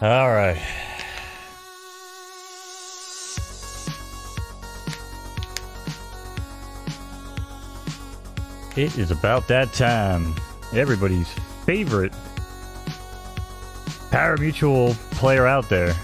All right. It is about that time. Everybody's favorite pari-mutuel player out there.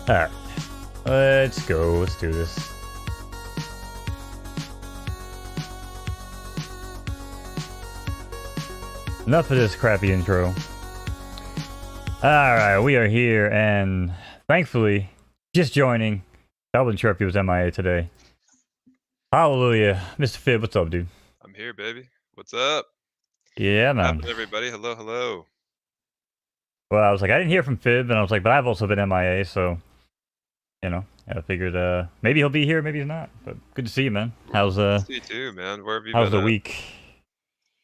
Alright, let's go. Let's do this. Enough of this crappy intro. Alright, we are here, and thankfully, just joining. I wasn't sure if he was MIA today. Hallelujah. Mr. Fib, what's up, dude? I'm here, baby. What's up? Yeah, What man. happened, everybody? Hello, hello. Well, I was like, I didn't hear from Fib, and I was like, but I've also been MIA, so... You know, I figured maybe he'll be here, maybe he's not. But good to see you, man. How's See you too, man. Where have you how's been the week?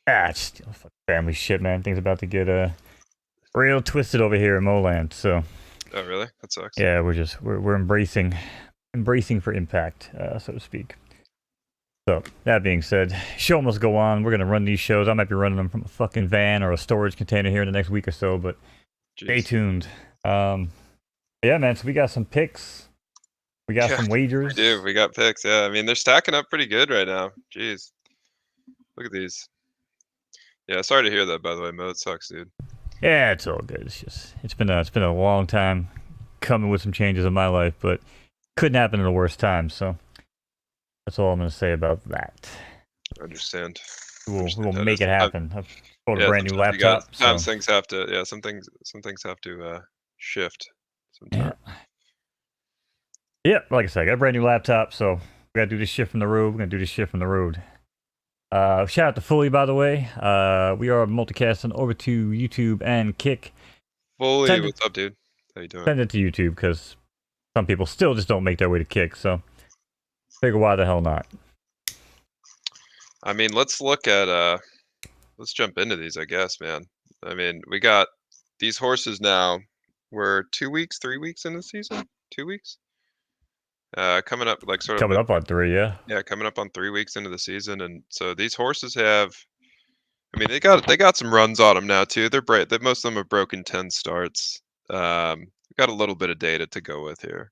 Just fucking family shit, man. Things about to get real twisted over here in Moland. So Oh, really? That sucks. yeah, we're embracing for impact, so to speak. So that being said, show must go on. We're gonna run these shows. I might be running them from a fucking van or a storage container here in the next week or so, but stay Jeez. tuned. Yeah, man. So we got some picks. We got some wagers. We do. We got picks. Yeah, I mean they're stacking up pretty good right now. Jeez. Look at these. Yeah, sorry to hear that. By the way, Mo, it sucks, dude. Yeah, it's all good. It's been a long time coming with some changes in my life, but couldn't happen at the worst time. So that's all I'm gonna say about that. I understand. We will make it happen. I've bought a brand new sometimes laptop. Sometimes things have to. Yeah, some things have to shift. Sometimes. Yeah, like I said, I got a brand new laptop, so we gotta do this shit from the road. We're gonna do this shit from the road. Shout out to Fully, by the way. We are multicasting over to YouTube and Kick. Fully, what's up, dude? How you doing? Send it to YouTube because some people still just don't make their way to Kick. So figure why the hell not. I mean, let's look at let's jump into these, I guess, man. I mean, we got these horses now. We're 2 weeks, 3 weeks in the season. 2 weeks. Coming up, like sort of coming up on 3, yeah. Yeah, coming up on 3 weeks into the season, and so these horses have. I mean, they got some runs on them now too. They're bright. Most of them have broken 10 starts. We got a little bit of data to go with here.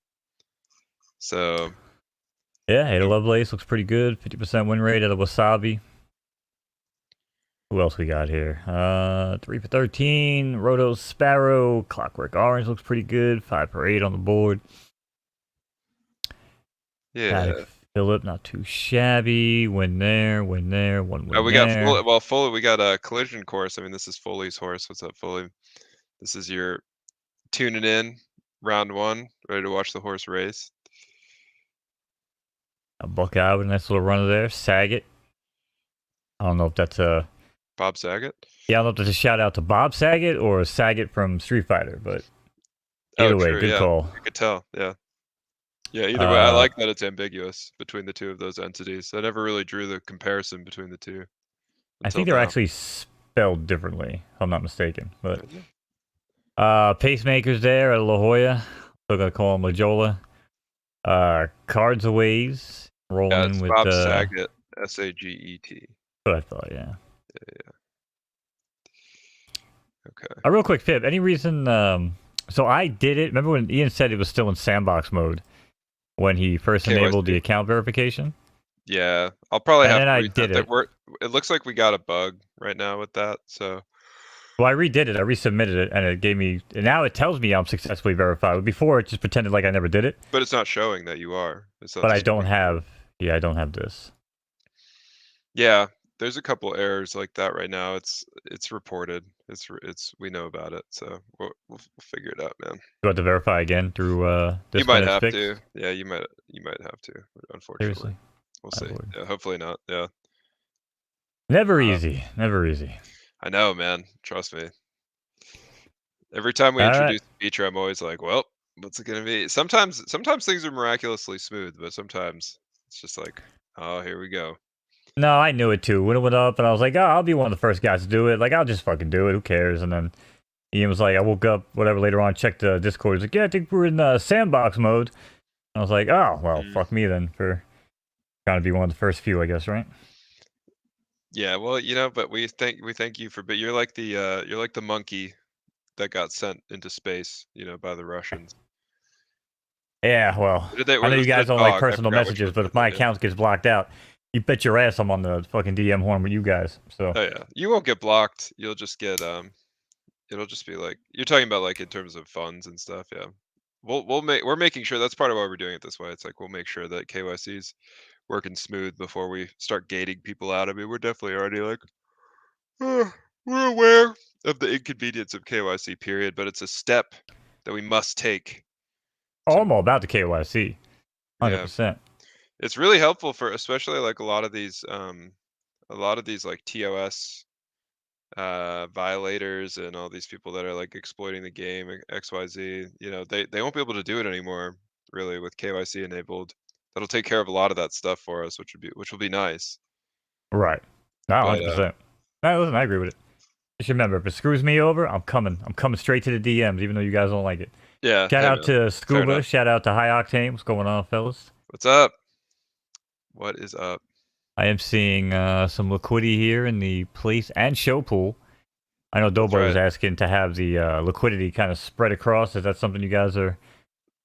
So. Yeah, Ada Lovelace looks pretty good. 50% win rate out of Wasabi. Who else we got here? 3 for 13. Roto Sparrow. Clockwork Orange looks pretty good. 5 for 8 on the board. Yeah. Phillip, not too shabby. Win there. One win Oh, we there. got Foley. We got a collision course. I mean, this is Foley's horse. What's up, Foley? This is your tuning in round 1, ready to watch the horse race. A Buckeye with a nice little runner there. Saget. I don't know if that's a Bob Saget. Yeah, I don't know if that's a shout out to Bob Saget or Saget from Street Fighter, but either way, true, good call. You could tell, yeah. Yeah, either way, I like that it's ambiguous between the two of those entities. I never really drew the comparison between the two. I think they're actually spelled differently, if I'm not mistaken. But pacemakers there at La Jolla. Still gonna call him La Jolla. Cards Aways rolling with Bob Saget, Saget. What I thought, yeah. Yeah. Okay. A real quick tip. Any reason? So I did it. Remember when Ian said it was still in sandbox mode when he first enabled the account verification? Yeah, I'll probably And have then to I reset did that. it. It looks like we got a bug right now with that, so Well, I redid it. I resubmitted it, and it gave me. And now it tells me I'm successfully verified. Before, it just pretended like I never did it. but it's not showing that you are. It's not But I don't displaying you. have. Yeah, I don't have this. Yeah, there's a couple errors like that right now. It's reported. It's we know about it, so we'll figure it out, man. Do I have to verify again through You this might when it's have fixed? to. Yeah, you might have to, unfortunately. Seriously, We'll my see. lord. Yeah, hopefully not. Yeah. Never Uh, easy. Never easy. I know, man. Trust me. Every time we All right. introduce a feature, I'm always like, well, what's it gonna be? Sometimes things are miraculously smooth, but sometimes it's just like, oh, here we go. No, I knew it too. When it went up, and I was like, oh, I'll be one of the first guys to do it. Like, I'll just fucking do it. Who cares? And then Ian was like, I woke up, whatever, later on, checked the Discord. He's like, yeah, I think we're in sandbox mode. I was like, oh, well, Mm. fuck me then for trying to be one of the first few, I guess, right? Yeah, well, but we thank you for, but you're like the monkey that got sent into space, by the Russians. Yeah, well, I know you Was it a guys don't like dog? I personal forgot which messages, one but was if my it. Yeah. account gets blocked out, you bet your ass I'm on the fucking DM horn with you guys. So, Oh yeah, you won't get blocked. You'll just get it'll just be like you're talking about like in terms of funds and stuff. Yeah, we're making sure that's part of why we're doing it this way. It's like we'll make sure that KYC's working smooth before we start gating people out. I mean, we're definitely already like we're aware of the inconvenience of KYC period, but it's a step that we must take oh, to I'm all about the KYC, yeah. 100%. It's really helpful for especially like a lot of these like TOS violators and all these people that are like exploiting the game XYZ, they won't be able to do it anymore really with KYC enabled. That'll take care of a lot of that stuff for us, which will be nice. Right. No, But 100%. No, listen, I agree with it. Just remember, if it screws me over, I'm coming. I'm coming straight to the DMs, even though you guys don't like it. yeah, Shout hey out man, to fair Scuba. enough. Shout out to High Octane. What's going on, fellas? What's up? What is up? I am seeing some liquidity here in the place and show pool. I know That's Doughboy was right. asking to have the liquidity kind of spread across. Is that something you guys are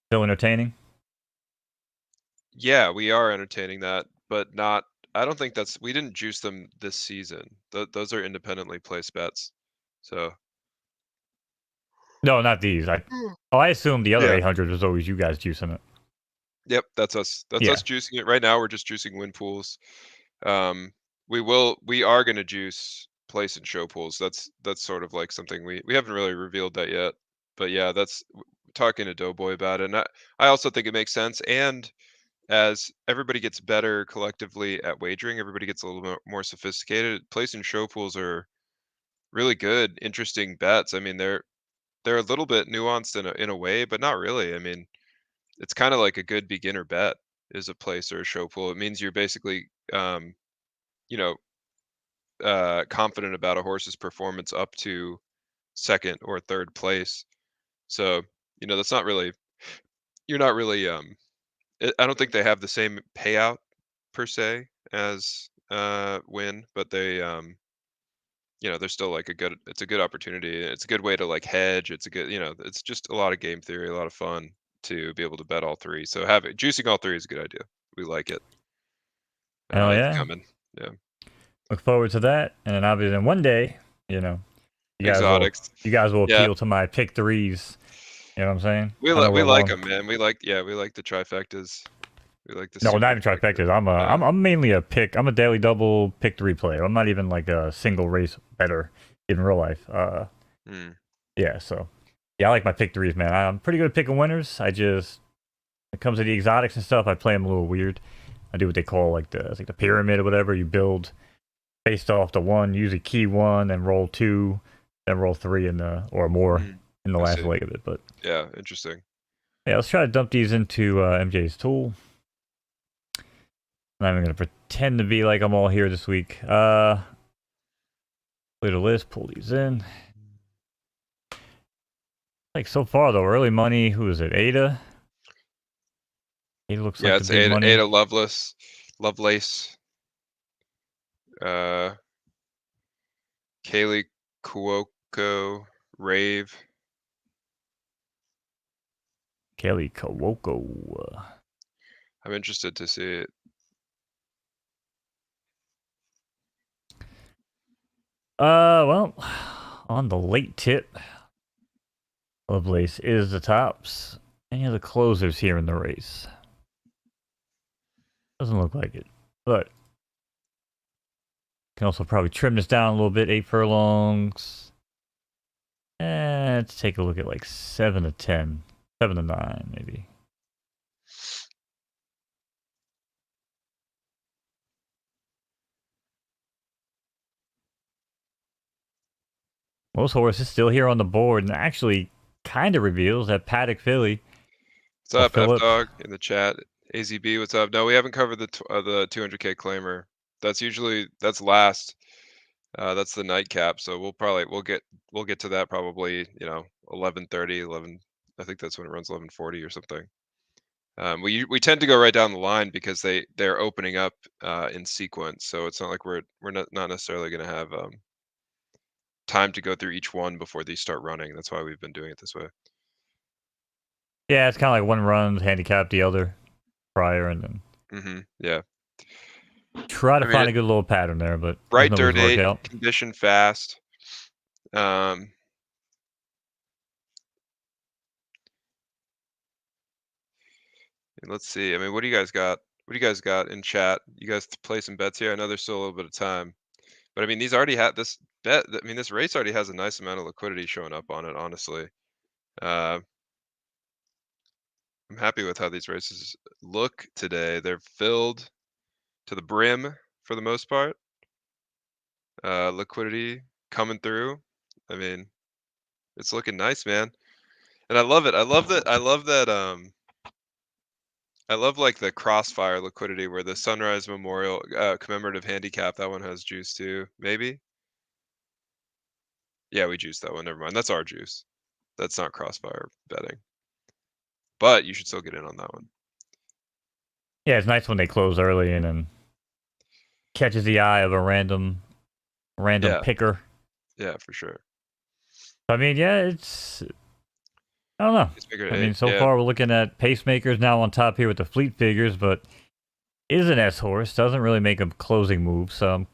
still entertaining? Yeah, we are entertaining that, but not. I don't think we didn't juice them this season. Those are independently placed bets. So No, not these. Mm. I assume the other Yeah. 800 was always you guys juicing it. Yep, that's us. That's Yeah. us juicing it right now. We're just juicing win pools. Um, we are gonna juice place and show pools. That's sort of like something we haven't really revealed that yet. But yeah, that's talking to Doughboy about it. And I also think it makes sense. And as everybody gets better collectively at wagering, everybody gets a little bit more sophisticated. Place and show pools are really good, interesting bets. I mean, they're a little bit nuanced in a way, but not really. I mean, it's kind of like a good beginner bet is a place or a show pool. It means you're basically you know, confident about a horse's performance up to second or third place. So, that's not really you're not really I don't think they have the same payout per se as win, but they're still like it's a good opportunity. It's a good way to like hedge. It's a good, it's just a lot of game theory, a lot of fun to be able to bet all three. So juicing all three is a good idea. We like it. Hell It's yeah. coming. Yeah. Look forward to that. And then obviously, then one day, you guys will Exotics. appeal Yeah. to my pick threes. You know what I'm saying? We I know like we're we like long. them, man. We like the trifectas. We like the No, not super even trifectas. I'm uh, I'm mainly a pick. I'm a daily double pick three player. I'm not even like a single race better in real life. hmm. Yeah. So yeah, I like my pick threes, man. I'm pretty good at picking winners. I just when it comes to the exotics and stuff, I play them a little weird. I do what they call like the pyramid or whatever. You build based off the one, use a key one, then roll two, then roll three in the or more Mm, in the I last see. leg of it. But Yeah, interesting. yeah, let's try to dump these into MJ's tool. I'm not even gonna pretend to be like I'm all here this week. Clear the list, pull these in. Like so far though, early money. Who is it? Ada. Ada looks Yeah, like the it's big Ada, money. Ada Lovelace, uh, Kaylee Cuoco, Rave. Kelly Kawoko. I'm interested to see it. Well, on the late tip, Lovelace is the tops. Any of the closers here in the race? Doesn't look like it, but can also probably trim this down a little bit. 8 furlongs. Let's take a look at like 7 to 10, 7 to 9, maybe. Most horses still here on the board, and actually kind of reveals that Paddock filly. What's Oh, up, F Philip. Dog in the chat? AZB, what's up? No, we haven't covered the 200K claimer. That's last. That's the nightcap. So we'll get to that probably 11:30, 11. I think that's when it runs 11:40 or something. We tend to go right down the line because they're opening up in sequence. So it's not like we're not necessarily going to have time to go through each one before these start running. That's why we've been doing it this way. Yeah, it's kind of like one run handicap the other prior, and then Yeah. try to I mean, find a good little pattern there, but right doesn't always dirt work 8, out. condition fast. Let's see. I mean, what do you guys got? What do you guys got in chat? You guys play some bets here? I know there's still a little bit of time, but I mean, these already had this bet. I mean, this race already has a nice amount of liquidity showing up on it. Honestly, I'm happy with how these races look today. They're filled to the brim for the most part. Liquidity coming through. I mean, it's looking nice, man. And I love it. I love that. I love that. I love like the crossfire liquidity where the Sunrise Memorial commemorative handicap, that one has juice too. Maybe. Yeah, we juiced that one. Never mind. That's our juice. That's not crossfire betting. But you should still get in on that one. Yeah, it's nice when they close early and then catches the eye of a random Yeah. picker. Yeah, for sure. I mean, yeah, it's I don't know. Pacemaker I mean, 8, so yeah. far we're looking at pacemakers now on top here with the fleet figures, but is an S horse, doesn't really make a closing move, so I'm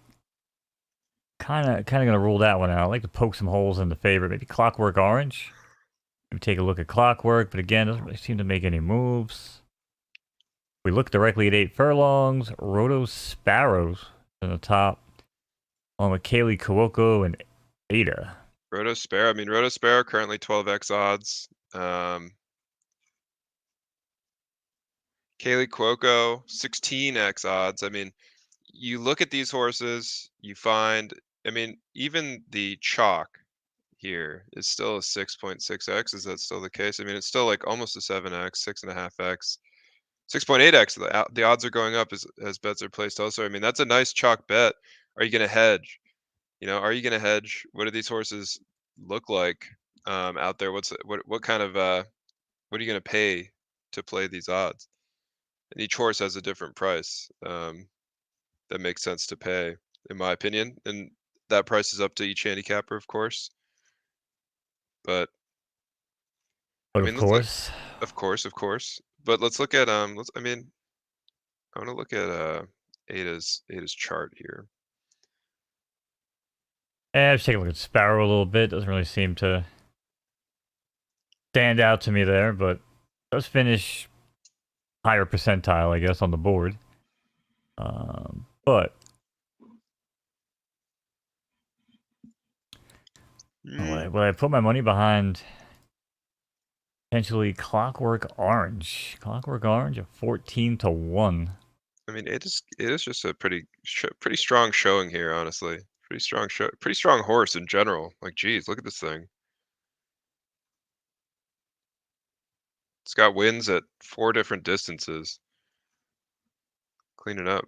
kind of gonna rule that one out. I like to poke some holes in the favorite, maybe Clockwork Orange. Maybe take a look at Clockwork, but again, doesn't really seem to make any moves. We look directly at 8 furlongs. Roto Sparrows in the top, along with Kaylee Cuoco and Ada. Roto Sparrow. I mean, Roto Sparrow currently 12x odds. Kaylee Cuoco 16x odds. I mean, you look at these horses, you find. I mean, even the chalk here is still a 6.6x. Is that still the case? I mean, it's still like almost a 7x, 6.5x, 6.8x. The odds are going up as bets are placed also. I mean, that's a nice chalk bet. Are you going to hedge? Are you going to hedge? What do these horses look like out there? What kind of what are you going to pay to play these odds? And each horse has a different price that makes sense to pay, in my opinion. And that price is up to each handicapper, of course. But But I of mean, let's look. course, Of course. But let's look at I mean, I want to look at Ada's chart here. just take a look at Sparrow a little bit. Doesn't really seem to stand out to me there, but does finish higher percentile, I guess, on the board. But will I put my money behind potentially Clockwork Orange? Clockwork Orange at 14 to 1. I mean, it is just a pretty strong showing here, honestly. Pretty strong horse in general. Like, geez, look at this thing. It's got wins at 4 different distances. Cleaning up.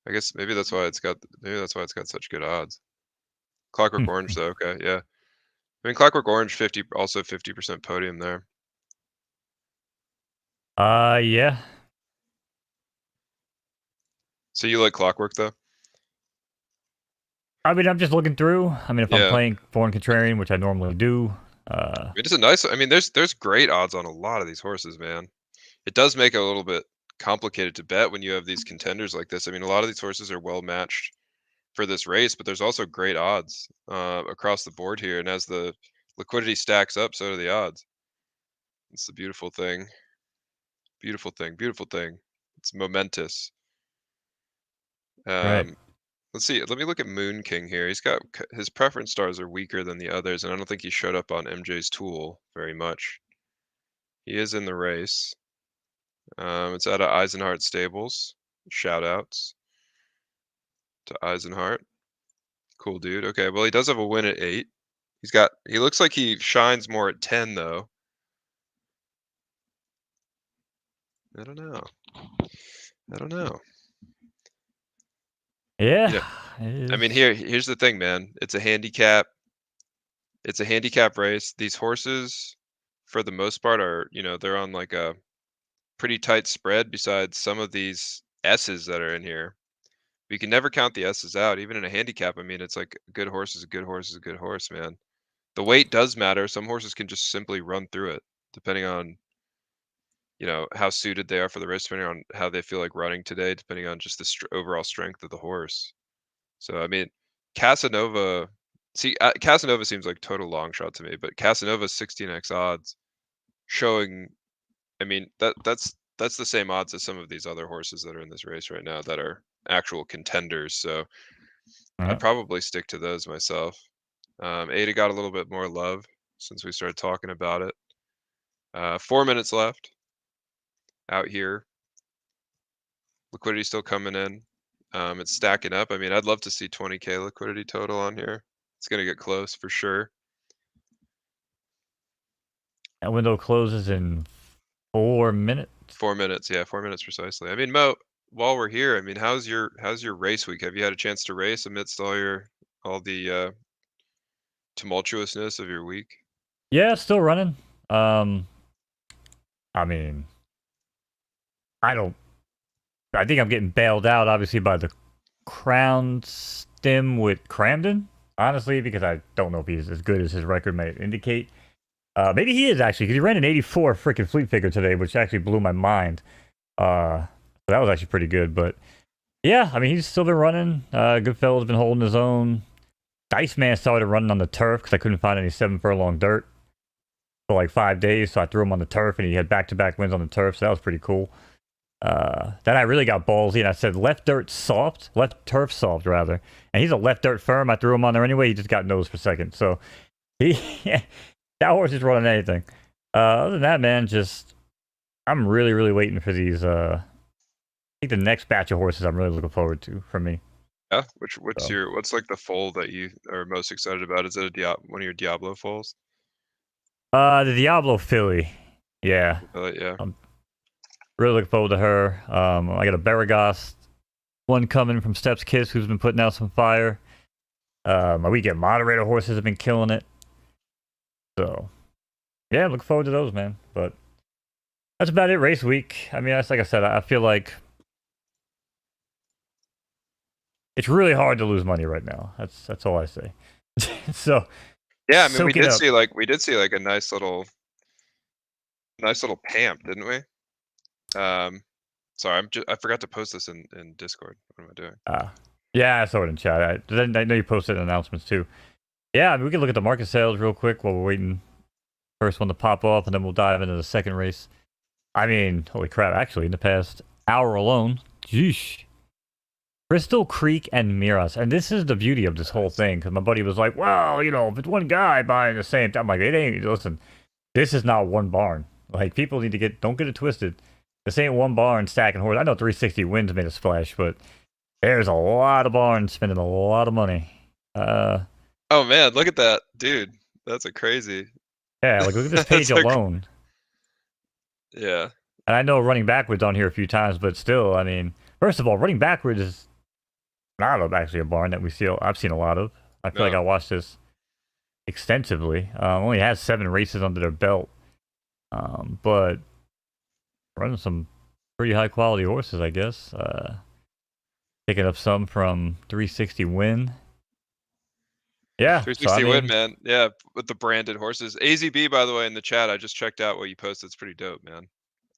I guess maybe that's why it's got such good odds. Clockwork Orange, though, okay, yeah. I mean, Clockwork Orange 50% podium there. Yeah. So you like Clockwork though? I mean, I'm just looking through. I mean, if I'm Yeah. playing Foreign Contrarian, which I normally do. It is a nice. I mean, there's great odds on a lot of these horses, man. It does make it a little bit complicated to bet when you have these contenders like this. I mean, a lot of these horses are well matched for this race, but there's also great odds across the board here. And as the liquidity stacks up, so do the odds. It's the beautiful thing. Beautiful thing. Beautiful thing. It's momentous. Right. Let's see. Let me look at Moon King here. He's got his preference stars are weaker than the others, and I don't think he showed up on MJ's tool very much. He is in the race. It's out of Eisenhart Stables. Shout outs to Eisenhart. Cool dude. Okay, well he does have a win at 8. He looks like he shines more at 10 though. I don't know. I don't know. Yeah. I mean, here's the thing, man. It's a handicap. It's a handicap race. These horses, for the most part, are they're on like a pretty tight spread. Besides some of these S's that are in here, we can never count the S's out. Even in a handicap, I mean, it's like a good horse is a good horse is a good horse, man. The weight does matter. Some horses can just simply run through it, depending on how suited they are for the race, depending on how they feel like running today, depending on just the overall strength of the horse. So I mean, Casanova. See, Casanova seems like total long shot to me, but Casanova's 16x odds, showing. I mean, that's the same odds as some of these other horses that are in this race right now that are actual contenders. So I'd probably stick to those myself. Ada got a little bit more love since we started talking about it. 4 minutes left out here. Liquidity still coming in. It's stacking up. I mean, I'd love to see 20K liquidity total on here. It's going to get close for sure. That window closes in 4 minutes. 4 minutes, yeah, 4 minutes precisely. I mean, Mo, while we're here, I mean, how's your race week? Have you had a chance to race amidst all the tumultuousness of your week? Yeah, still running. I mean, I think I'm getting bailed out, obviously, by the Crown Stem with Cramden, honestly, because I don't know if he's as good as his record may indicate. Maybe he is, actually, because he ran an 84 freaking fleet figure today, which actually blew my mind. So that was actually pretty good, but yeah, I mean, he's still been running. Goodfellow's been holding his own. Dice Man started running on the turf because I couldn't find any 7 furlong dirt for like 5 days, so I threw him on the turf, and he had back-to-back wins on the turf, so that was pretty cool. Then I really got ballsy, and I said left turf soft rather, and he's a left dirt firm. I threw him on there anyway. He just got nose for second, so that horse is running anything. Other than that, man, just I'm really waiting for these. I think the next batch of horses I'm really looking forward to for me. Yeah, what's like the foal that you are most excited about? Is it one of your Diablo foals? The Diablo filly, yeah. Yeah. I'm really looking forward to her. I got a Baragos one coming from Steps Kiss, who's been putting out some fire. My weekend moderator horses have been killing it. So, yeah, looking forward to those, man. But that's about it. Race week. I mean, that's like I said. I feel like it's really hard to lose money right now. That's all I say. So, yeah, I mean, we did see like a nice little pamp, didn't we? Sorry, I forgot to post this in Discord. What am I doing? Yeah, I saw it in chat. I know you posted announcements too. Yeah, I mean, we can look at the market sales real quick while we're waiting. First one to pop off, and then we'll dive into the second race. I mean, holy crap! Actually, in the past hour alone, jeesh. Crystal Creek and Miras, and this is the beauty of this whole thing. Because my buddy was like, "Well, if it's one guy buying the same," I'm like, "It ain't." Listen, this is not one barn. Like, people need to don't get it twisted. This ain't one barn stacking horse. I know 360 Wins made a splash, but there's a lot of barns spending a lot of money. Oh man, look at that, dude. That's a crazy. Yeah, like look at this page alone. Yeah. And I know running backwards on here a few times, but still, I mean, first of all, running backwards is not actually a barn that I've seen a lot of. I feel like I watched this extensively. Only has 7 races under their belt, but running some pretty high quality horses, I guess. Picking up some from 360 Win. Yeah, 360 Win, man. Yeah, with the branded horses. AZB, by the way, in the chat, I just checked out what you posted. It's pretty dope, man.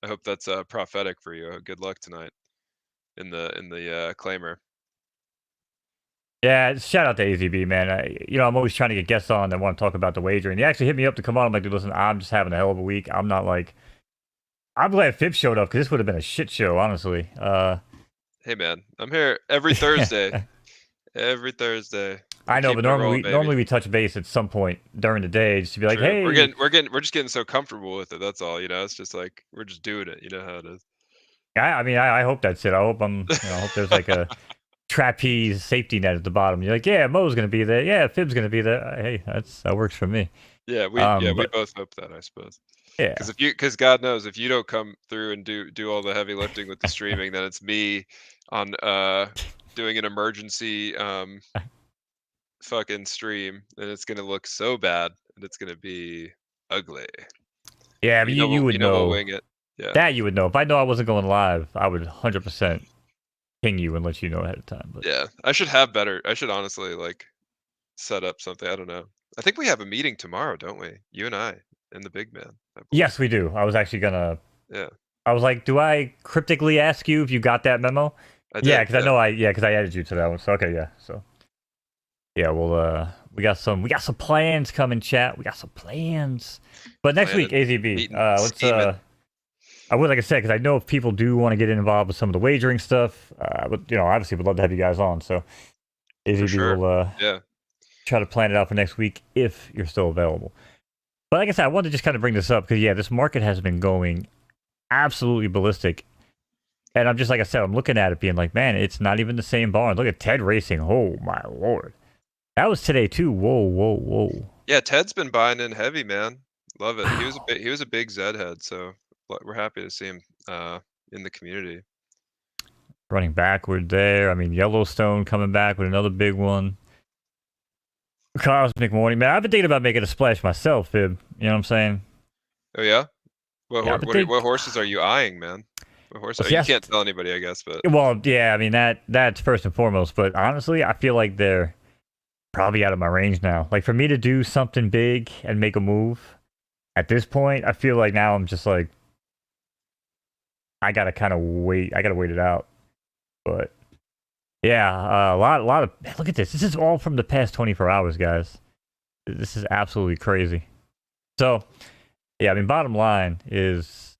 I hope that's prophetic for you. Good luck tonight in the claimer. Yeah, shout out to AZB, man. I'm always trying to get guests on that want to talk about the wager, and he actually hit me up to come on. I'm like, dude, listen, I'm just having a hell of a week. I'm not like, I'm glad Fib showed up because this would have been a shit show, honestly. Hey man, I'm here every Thursday. Every Thursday. I'm I know, but keeping it rolling, baby. normally we touch base at some point during the day just to be like, True. hey, We're just getting so comfortable with it. That's all. It's just like we're just doing it. You know how it is. I hope that's it. I hope I hope there's like a trapeze safety net at the bottom. You're like, yeah, Mo's gonna be there. Yeah, Fib's gonna be there. Hey, that works for me. Yeah, we But both hope that, I suppose. yeah, Because God knows if you don't come through and do all the heavy lifting with the streaming, then it's me on doing an emergency fucking stream, and it's gonna look so bad, and it's gonna be ugly. yeah, but you would We'll know wing it. Yeah. that. You would know if I know I wasn't going live. I would 100% ping you and let you know ahead of time. But Yeah. I should honestly like set up something. I don't know. I think we have a meeting tomorrow, don't we? You and I and the big man. I believe. yes, we do. I was actually gonna. Yeah. I was like, do I cryptically ask you if you got that memo? I did, Yeah, because I know because I added you to that one. So okay, yeah. So yeah, well, we got some plans coming, chat. We got some plans. But next week, AZB. Let's I would, like I said, because I know if people do want to get involved with some of the wagering stuff, but obviously would love to have you guys on. So AZB sure. will try to plan it out for next week if you're still available. But like I said, I wanted to just kind of bring this up because this market has been going absolutely ballistic. And I'm just, like I said, I'm looking at it being like, man, it's not even the same barn. Look at Ted racing. Oh my lord. That was today too. Whoa, whoa, whoa. Yeah, Ted's been buying in heavy, man. Love it. He was a big Zed head, so we're happy to see him in the community. Running backward there. I mean, Yellowstone coming back with another big one. Cosmic Morning, man. I've been thinking about making a splash myself, Fib. You know what I'm saying? Oh yeah? What Yeah, what horses are you eyeing, man? What horse? Well, You can't tell anybody, I guess, but well, yeah. I mean that's first and foremost. But honestly, I feel like they're probably out of my range now. Like for me to do something big and make a move at this point, I feel like now I'm just like I gotta kind of wait. I gotta wait it out. But yeah, a lot of look at this. This is all from the past 24 hours, guys. This is absolutely crazy. So yeah, I mean, bottom line is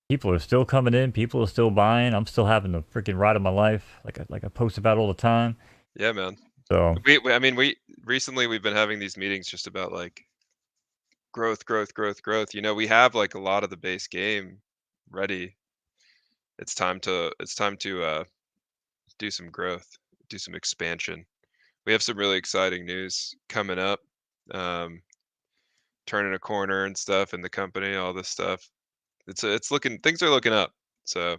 people are still coming in. People are still buying. I'm still having the freaking ride of my life, like I post about all the time. yeah, man. So we recently we've been having these meetings just about like growth. We have like a lot of the base game ready. It's time to do some growth, do some expansion. We have some really exciting news coming up. Turning a corner and stuff in the company, all this stuff. Things are looking up. So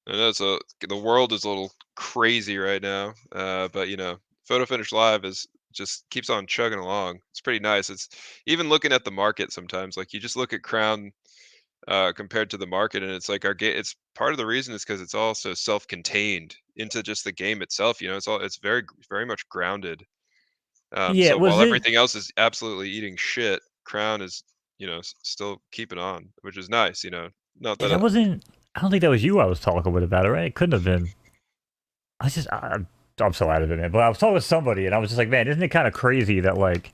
I know the world is a little crazy right now, but Photo Finish Live just keeps on chugging along. It's pretty nice. It's even looking at the market sometimes. Like you just look at Crown compared to the market, and it's like it's part of the reason is because it's also self-contained into just the game itself. It's very very much grounded. yeah, So was while it? everything else is absolutely eating shit, Crown is still keeping on, which is nice. Not that That wasn't. I don't think that was you I was talking with about it, right? It couldn't have been. I'm so out of it, man. But I was talking with somebody, and I was just like, man, isn't it kind of crazy that like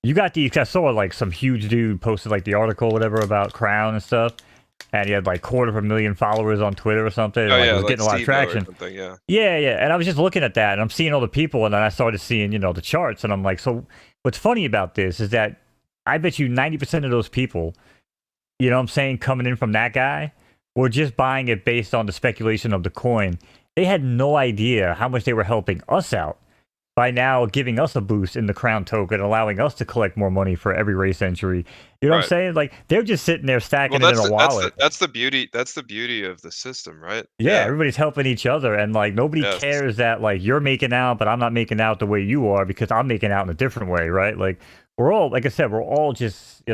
you got the? I saw like some huge dude posted like the article, whatever, about Crown and stuff, and he had like 250,000 followers on Twitter or something. And, Oh like, yeah, it was like getting a lot of Steve-O or traction. something, yeah. Yeah. And I was just looking at that, and I'm seeing all the people, and then I started seeing the charts, and I'm like, so what's funny about this is that I bet you 90% of those people, you know what I'm saying, coming in from that guy, were just buying it based on the speculation of the coin. They had no idea how much they were helping us out by now giving us a boost in the Crown token, allowing us to collect more money for every race entry. You know what I'm saying? Like they're just sitting there stacking it in a wallet. That's the beauty. That's the beauty of the system, right? Yeah, everybody's helping each other, and like nobody cares that like you're making out, but I'm not making out the way you are because I'm making out in a different way, right? Like we're all, like I said, we're all just I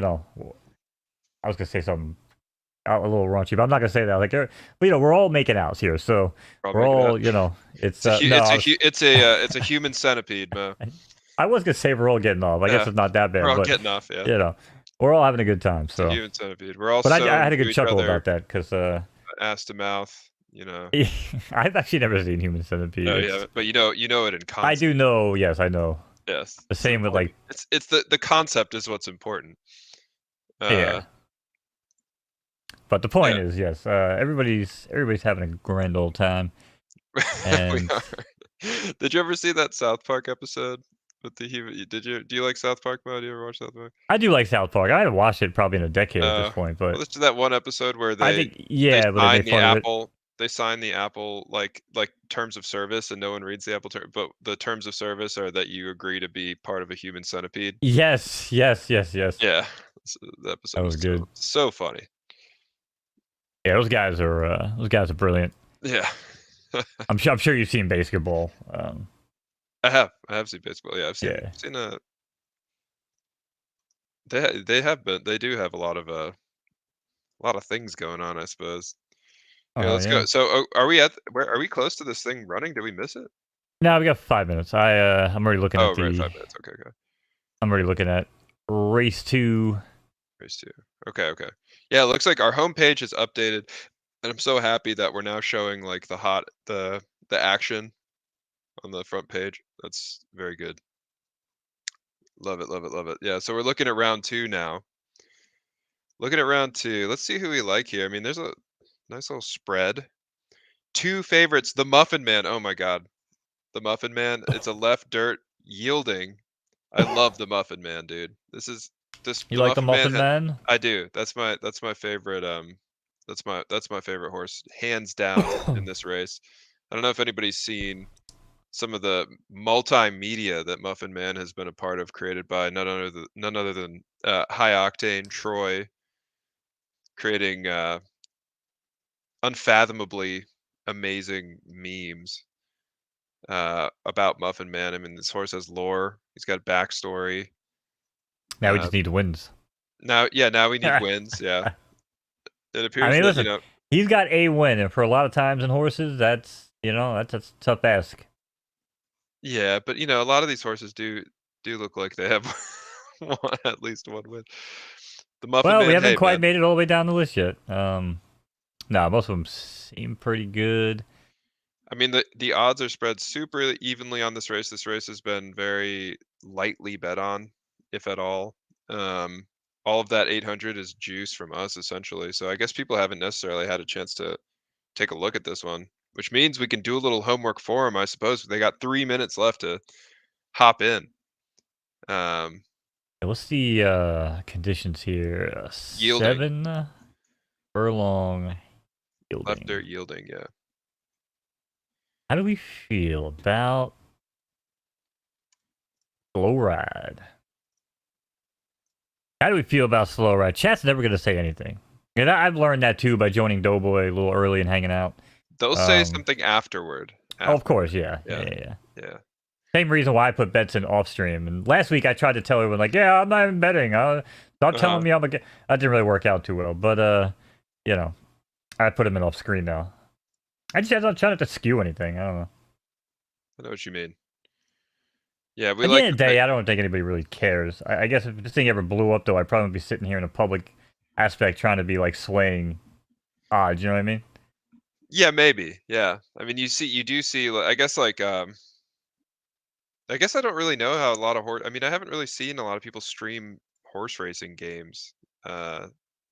was gonna say something a little raunchy, but I'm not gonna say that. Like, but we're all making outs here, so we're all, it's it's a human centipede, Mo. I was gonna say we're all getting off. I guess it's not that bad. We're all but, getting off, yeah. We're all having a good time. It's So a human centipede. We're all. But I had a good chuckle about that because ass to mouth. You know. I've actually never seen Human Centipede. No, It's yeah, but you know it in I do concept. know. Yes, I know. Yes, The it's same with like important. It's the concept is what's important. Uh, yeah. But the point yeah, is, yes, everybody's having a grand old time, we and are. Did you ever see that South Park episode with the human? Did you? Do you like South Park, Mo? Do you ever watch South Park? I do like South Park. I haven't watched it probably in a decade at this point, Well, but this is that one episode where I they think yeah, but they sign made the fun of it. Apple. They sign the Apple like terms of service, and no one reads the Apple term. But the terms of service are that you agree to be part of a human centipede. Yes, yes, yes, yes. Yeah, the That episode was was good. so funny. Yeah, those guys are brilliant. Yeah, I'm sure you've seen basketball. I have seen baseball. Yeah, I've Yeah. seen a. They do have a lot of things going on, I suppose. Here, Oh let's go. yeah. So, where are we close to this thing running? Did we miss it? Now we got 5 minutes. I'm already looking Oh, at right, the. 5 minutes. Okay, okay. I'm already looking at race 2. Race 2. Okay, okay. Yeah, it looks like our homepage is updated, and I'm so happy that we're now showing like the action on the front page. That's very good. Love it, love it, love it. Yeah, so we're looking at round 2 now. Looking at round 2. Let's see who we like here. I mean, there's a nice little spread. 2 favorites, the Muffin Man. Oh my god. The Muffin Man, it's a left dirt yielding. I love the Muffin Man, dude. You The like the Muffin Man Muffin Man? I do. That's my favorite that's my favorite horse hands down in this race. I don't know if anybody's seen some of the multimedia that Muffin Man has been a part of, created by none other than High Octane Troy, creating unfathomably amazing memes about Muffin Man. I mean, this horse has lore. He's got backstory. Now we Uh, just need wins. now we need wins. Yeah, it I appears mean, that listen, he's got a win, and for a lot of times in horses, that's a tough ask. yeah, but a lot of these horses do look like they have at least one win. The Muffin Well, we Man, haven't hey quite man. made it all the way down the list yet. No, most of them seem pretty good. I mean, the odds are spread super evenly on this race. This race has been very lightly bet on, if at all. All of that 800 is juice from us essentially. So I guess people haven't necessarily had a chance to take a look at this one, which means we can do a little homework for them, I suppose. They got 3 minutes left to hop in. What's the conditions here? Yielding, 7 furlong left dirt yielding. yielding, yeah. How do we feel about slow ride? How do we feel about slow ride? Chat's never gonna say anything. And I've learned that too by joining Doughboy a little early and hanging out. They'll say something afterward. Oh, of Afterward. course, yeah. Yeah. Same reason why I put bets in off stream. And last week I tried to tell everyone like, yeah, I'm not even betting. Stop telling me I'm a. That didn't really work out too well. But I put them in off screen now. I'm trying not to skew anything. I don't know. I know what you mean. Yeah, we At the like end of the day, I don't think anybody really cares. I guess if this thing ever blew up, though, I'd probably be sitting here in a public aspect trying to be like swaying odds. You know what I mean? Yeah, maybe. Yeah. I mean, you do see. I guess I guess I don't really know how a lot of horse. I mean, I haven't really seen a lot of people stream horse racing games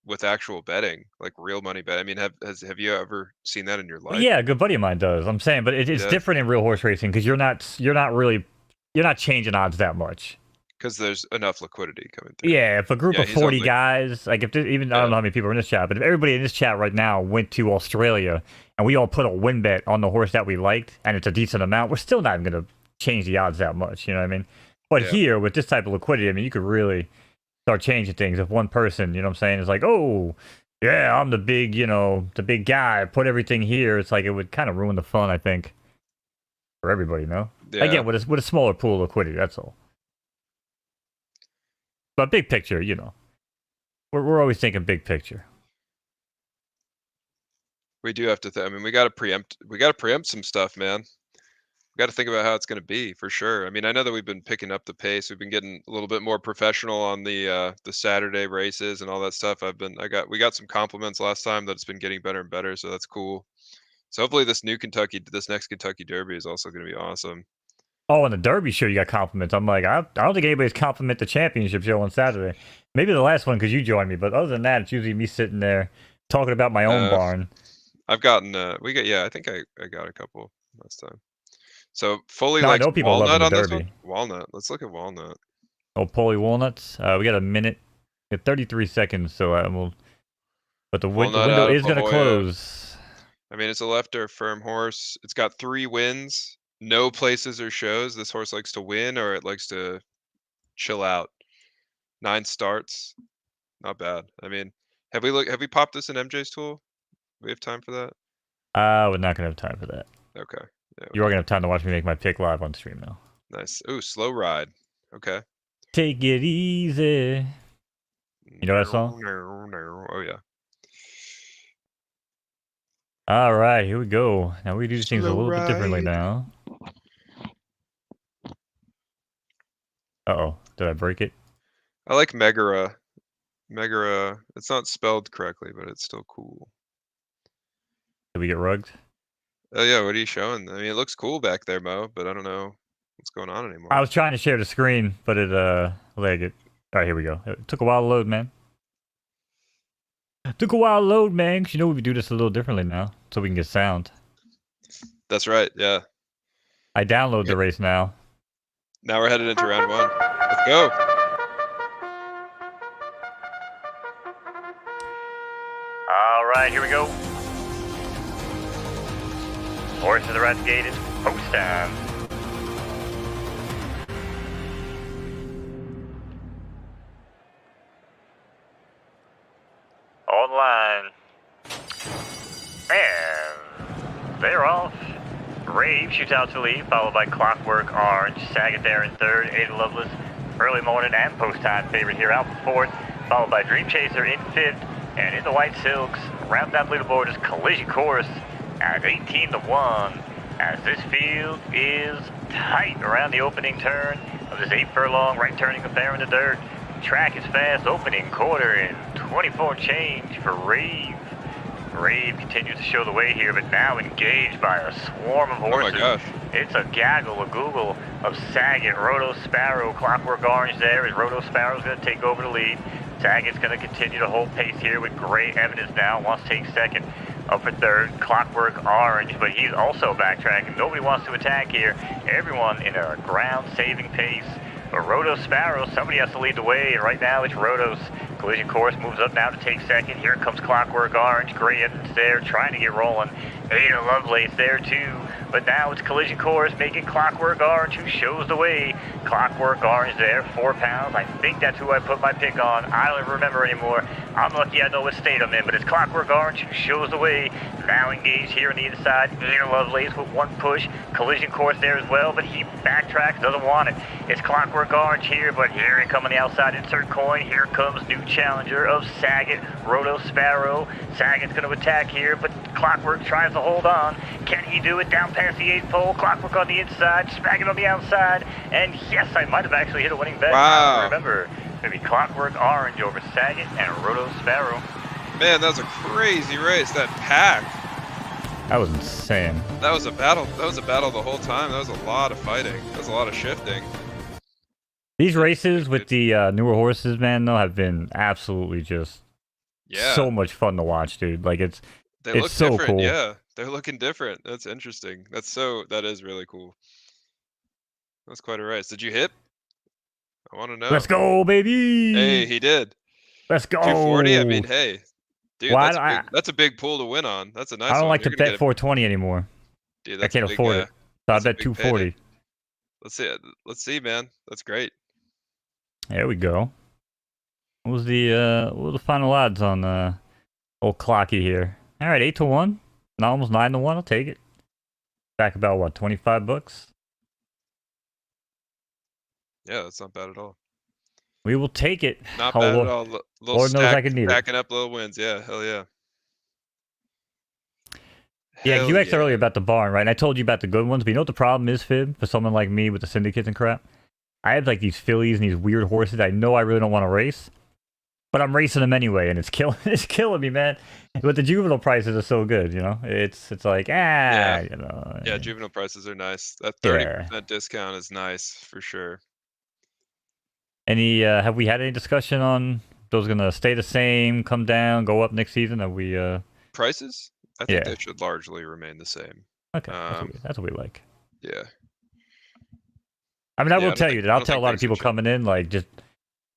with actual betting, like real money bet. I mean, have you ever seen that in your Well, life? yeah, a good buddy of mine does. I'm saying, but it's Yeah, different in real horse racing because you're not changing odds that much. because there's enough liquidity coming through. Yeah, if a group Yeah, of he's on 40 guys, like if even I don't yeah, know how many people are in this chat, but if everybody in this chat right now went to Australia and we all put a win bet on the horse that we liked and it's a decent amount, we're still not going to change the odds that much. You know what I mean? But yeah, here with this type of liquidity, I mean, you could really start changing things if one person, you know what I'm saying, is like, oh, yeah, I'm the big guy, put everything here. It's like it would kind of ruin the fun, I think, for everybody. No, yeah. again, with a smaller pool of liquidity, that's all. But big picture, we're always thinking big picture. We do have to. I mean, we got to preempt. We got to preempt some stuff, man. We got to think about how it's going to be for sure. I mean, I know that we've been picking up the pace. We've been getting a little bit more professional on the Saturday races and all that stuff. We got some compliments last time that it's been getting better and better, so that's cool. So hopefully this next Kentucky Derby is also going to be awesome. Oh, and the Derby show, you got compliments. I'm like, I don't think anybody's compliment the championship show on Saturday. Maybe the last one because you joined me, but other than that, it's usually me sitting there talking about my own barn. I've gotten I think I got a couple last time. So fully No, I likes know people loving walnut the on this one. Derby. Walnut. Let's look at walnut. Oh, Polly Walnuts. We got a minute, 33 seconds, so we'll. But the Walnut window out of is La going to Jolla. close. I mean, it's a lefter firm horse. It's got 3 wins, no places or shows. This horse likes to win or it likes to chill out. 9 starts. Not bad. I mean, have we popped this in MJ's tool? We have time for that? We're not going to have time for that. Okay. Yeah. You are going to have time to watch me make my pick live on stream, though. Nice. Ooh, slow ride. Okay. Take it easy. You know that song? Oh, yeah. All right, here we go. Now we do things a little bit differently now. Uh-oh. Did I break it? I like Megara. Megara. It's not spelled correctly, but it's still cool. Did we get rugged? Oh, yeah. What are you showing? I mean, it looks cool back there, Mo, but I don't know what's going on anymore. I was trying to share the screen, but it lagged it. All right, here we go. It took a while to load, man. It took a while to load, man, because you know we do this a little differently now, so we can get sound. That's right, yeah. I download the race now. Now we're headed into round 1. Let's go. All right, here we go. Horse to the right gate is post time. Online. And they're off. Rave shoots out to lead, followed by Clockwork Orange. Saget there in third. Ada Lovelace, early morning and post-time favorite here out in fourth, followed by Dream Chaser in fifth. And in the white silks, round that leaderboard is Collision Course at 18-1. As this field is tight around the opening turn of this 8 furlong right turning affair in the dirt. Track is fast, opening quarter in 24 change for Rave. Rave continues to show the way here, but now engaged by a swarm of horses. Oh my gosh. It's a gaggle, a google of Saget, Roto Sparrow, Clockwork Orange there as Roto Sparrow's going to take over the lead. Saget's going to continue to hold pace here with great evidence now, wants to take second. Up for third, Clockwork Orange, but he's also backtracking. Nobody wants to attack here. Everyone in a ground-saving pace. But Roto Sparrow, somebody has to lead the way, and right now it's Roto's. Collision Course moves up now to take second. Here comes Clockwork Orange. Great evidence there, trying to get rolling. Ada Lovelace there too. But now it's Collision Course making Clockwork Orange who shows the way. Clockwork Orange there, 4 pounds. I think that's who I put my pick on. I don't even remember anymore. I'm lucky I know what state I'm in, but it's Clockwork Orange who shows the way. Now engaged here on the inside. Ada Lovelace with 1 push. Collision Course there as well, but he backtracks, doesn't want it. It's Clockwork Orange here, but here it comes on the outside. Insert coin. Here comes new challenger of Saget, Roto Sparrow. Saget's going to attack here, but Clockwork tries to hold on. Can he do it down past the 8th pole? Clockwork on the inside, Saget on the outside, and yes, I might have actually hit a winning bet. Wow. I don't remember. Maybe Clockwork Orange over Saget and Roto Sparrow. Man, that was a crazy race. That pack. That was insane. That was a battle. That was a battle the whole time. That was a lot of fighting. That was a lot of shifting. These races with the newer horses, man, though, have been absolutely just so much fun to watch, dude. Like it's look so different. cool. Yeah, they're looking different. That's interesting. That is really cool. That's quite a race. Did you hit? I want to know. Let's go, baby. Hey, he did. Let's go. 240. I mean, hey, dude, Well, that's a big pool to win on. That's a nice. I don't one. like You're to gonna bet 420 anymore. Dude, I can't afford it. So I bet 240. Let's see. Let's see, man. That's great. There we go. What was the final odds on old Clocky here? All right, 8-1, and almost 9-1. I'll take it. Back about what, $25? Yeah, that's not bad at all. We will take it. Not bad at all. Lord knows I can need it. Stacking up little wins. Yeah, hell yeah. Yeah, you asked earlier about the barn, right? And I told you about the good ones, but you know what the problem is, Fib, for someone like me with the syndicates and crap? I have like these fillies and these weird horses I know I really don't want to race. but I'm racing them anyway, and it's killing it's killing me, man. But the juvenile prices are so good, you know. It's like Yeah. you know. Yeah, juvenile prices are nice. That Yeah. 30% discount is nice for sure. Any have we had any discussion on those gonna stay the same, come down, go up next season? Have we Prices? I think yeah. they should largely remain the same. Okay, that's what we like. Yeah. I mean, I Yeah, will tell you that I I'll don't tell a think lot of things have people changed. coming in, like, just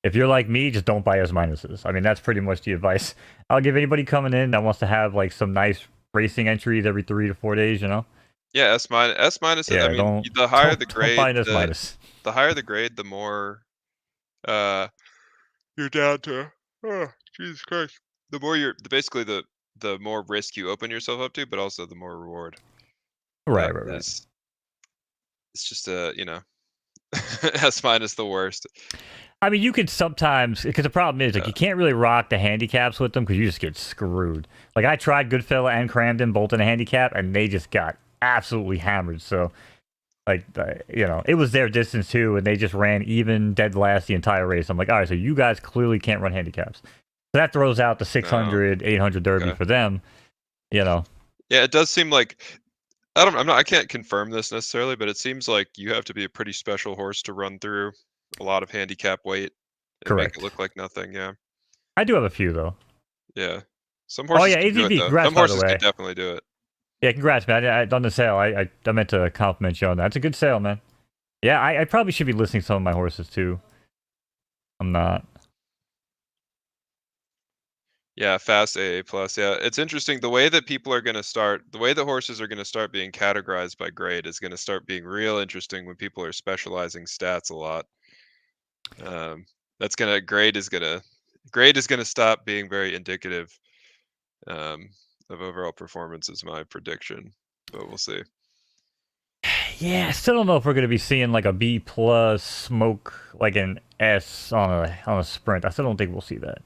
if you're like me, just don't buy S minuses. I mean, that's pretty much the advice I'll give anybody coming in that wants to have like some nice racing entries every 3 to 4 days. You know, Yeah, S minus is I yeah, mean, the higher the don't buy grade, an S minus. the higher the grade, the more uh you're down to oh, Jesus Christ. The more basically the more risk you open yourself up to, but also the more reward. Right, right, right. It's just S minus the worst. I mean, you could sometimes because the problem is like Yeah. you can't really rock the handicaps with them because you just get screwed. Like I tried Goodfellow and Cramden both in a handicap, and they just got absolutely hammered. So like you know, it was their distance too, and they just ran even dead last the entire race. I'm like, all right, so you guys clearly can't run handicaps. So that throws out the No. 600, 800 derby Okay. for them. You know, Yeah, it does seem like I can't confirm this necessarily, but it seems like you have to be a pretty special horse to run through a lot of handicap weight and make it correct. look like nothing. Yeah. I do have a few though. Yeah. Some Oh horses yeah, could do it AZV. though. Congrats, Some by the horses could way. definitely do it. Yeah, congrats, man. I done the sale. I meant to compliment you on that. It's a good sale, man. Yeah, I probably should be listing some of my horses too. I'm not. Yeah, fast AA plus. Yeah, it's interesting. The way that the way that horses are gonna start being categorized by grade is gonna start being real interesting when people are specializing stats a lot. Um, that's gonna grade is gonna stop being very indicative um, of overall performance is my prediction, but we'll see. Yeah, I still don't know if we're gonna be seeing like a B plus smoke like an S on a sprint. I still don't think we'll see that.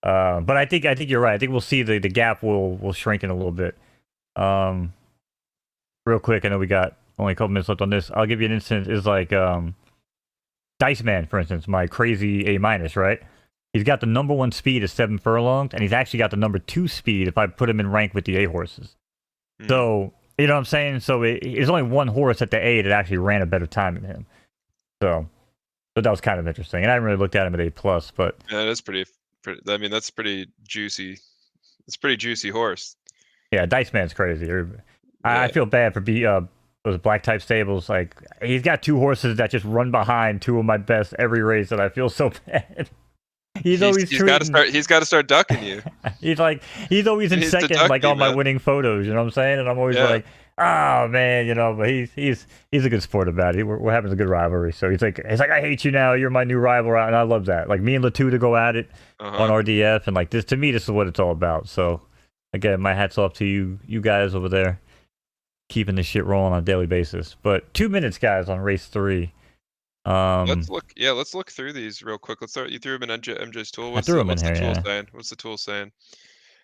But I think you're right. I think we'll see the gap will shrink in a little bit. Um, real quick, I know we got only a couple minutes left on this. I'll give you an instance. Is like Dice Man, for instance, my crazy A minus, right? He's got the number one speed at 7 furlongs, and he's actually got the number two speed if I put him in rank with the A horses. Hmm. So you know what I'm saying? So there's only one horse at the A that actually ran a better time than him. So that was kind of interesting. And I haven't really looked at him at A plus, but Yeah, that's pretty. I mean, that's pretty juicy. It's a pretty juicy horse. yeah, Dice Man's crazy. I Yeah. feel bad for those black type stables. Like he's got two horses that just run behind two of my best every race, and I feel so bad. He's always treating. He's got to start ducking you. He's always He in needs to second, duck like you, on my man. winning photos. You know what I'm saying? And I'm always Yeah. like, oh man, you know. But he's a good sport about it. We're having a good rivalry. So he's like, I hate you now. You're my new rival, and I love that. Like me and Latu to go at it on Uh-huh. RDF, and like this to me, this is what it's all about. So again, my hats off to you guys over there, keeping this shit rolling on a daily basis. But 2 minutes, guys, on race 3. Let's look through these real quick. Let's start. You threw him in MJ's tool. I threw him in What's the here. tool Yeah. saying? What's the tool saying?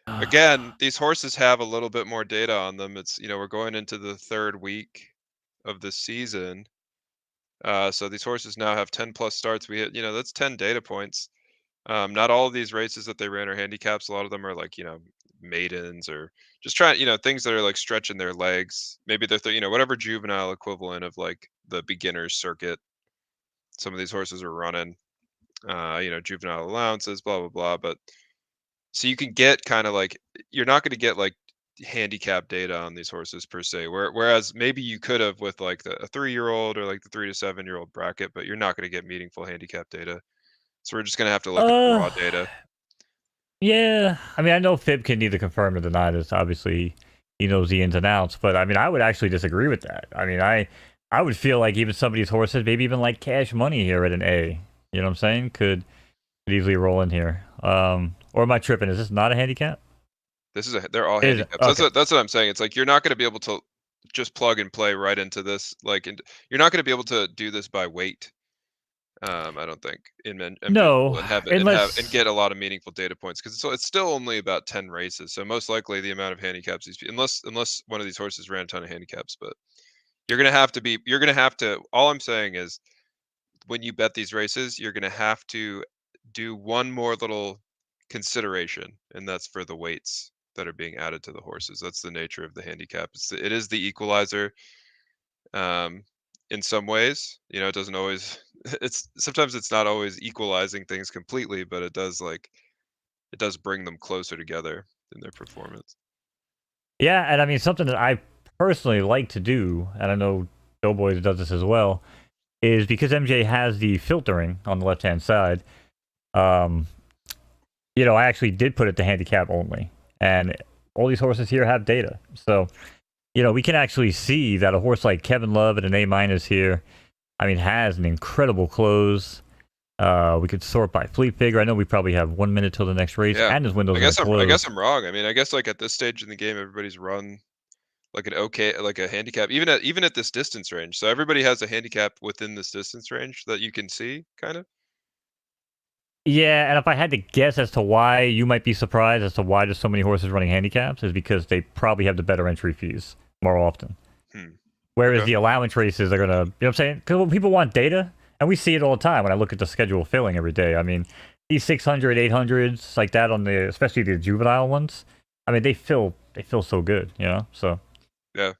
Again, these horses have a little bit more data on them. It's we're going into the third week of the season. So these horses now have 10 plus starts. We hit, that's 10 data points. Not all of these races that they ran are handicaps. A lot of them are like, maidens or just trying, things that are like stretching their legs. Maybe they're, whatever juvenile equivalent of like the beginner's circuit. Some of these horses are running, juvenile allowances, blah, blah, blah. But so you can get kind of like, you're not going to get like handicap data on these horses per se. Whereas maybe you could have with like a 3-year-old or like the 3 to 7-year-old bracket, but you're not going to get meaningful handicap data. So we're just going to have to look at the raw data. Yeah. I mean, I know Fib can neither confirm or deny this. Obviously, he knows the ins and outs. But I mean, I would actually disagree with that. I mean, I would feel like even some of these horses, maybe even like Cash Money here at an A, you know what I'm saying, could easily roll in here. Or am I tripping? Is this not a handicap? They're all Is it? handicaps. Okay. That's what I'm saying. It's like you're not going to be able to just plug and play right into this. Like, you're not going to be able to do this by weight. I don't think in MJ No, and unless get a lot of meaningful data points because it's still only about 10 races. So most likely the amount of handicaps unless one of these horses ran a ton of handicaps, but you're gonna have to. All I'm saying is when you bet these races, you're gonna have to do one more little consideration, and that's for the weights that are being added to the horses. That's the nature of the handicap. It is the equalizer. In some ways, it doesn't always. It's sometimes it's not always equalizing things completely, but it does bring them closer together in their performance. Yeah, and I mean something that I personally like to do, and I know Doughboys does this as well, is because MJ has the filtering on the left-hand side. Um, I actually did put it to handicap only, and all these horses here have data. So, we can actually see that a horse like Kevin Love at an A- here, I mean, has an incredible close. We could sort by fleet figure. I know we probably have 1 minute till the next race, Yeah, and his windows I in the guess close. I'm wrong. I mean, I guess like at this stage in the game, everybody's run like like a handicap, even at this distance range. So everybody has a handicap within this distance range that you can see, kind of. Yeah, and if I had to guess as to why you might be surprised as to why there's so many horses running handicaps, is because they probably have the better entry fees more often. Hmm. Whereas Okay. the allowance races are gonna, what I'm saying? Because people want data, and we see it all the time when I look at the schedule filling every day. I mean, these 600, 800s like that on the, especially the juvenile ones. I mean, they feel so good, So Yeah.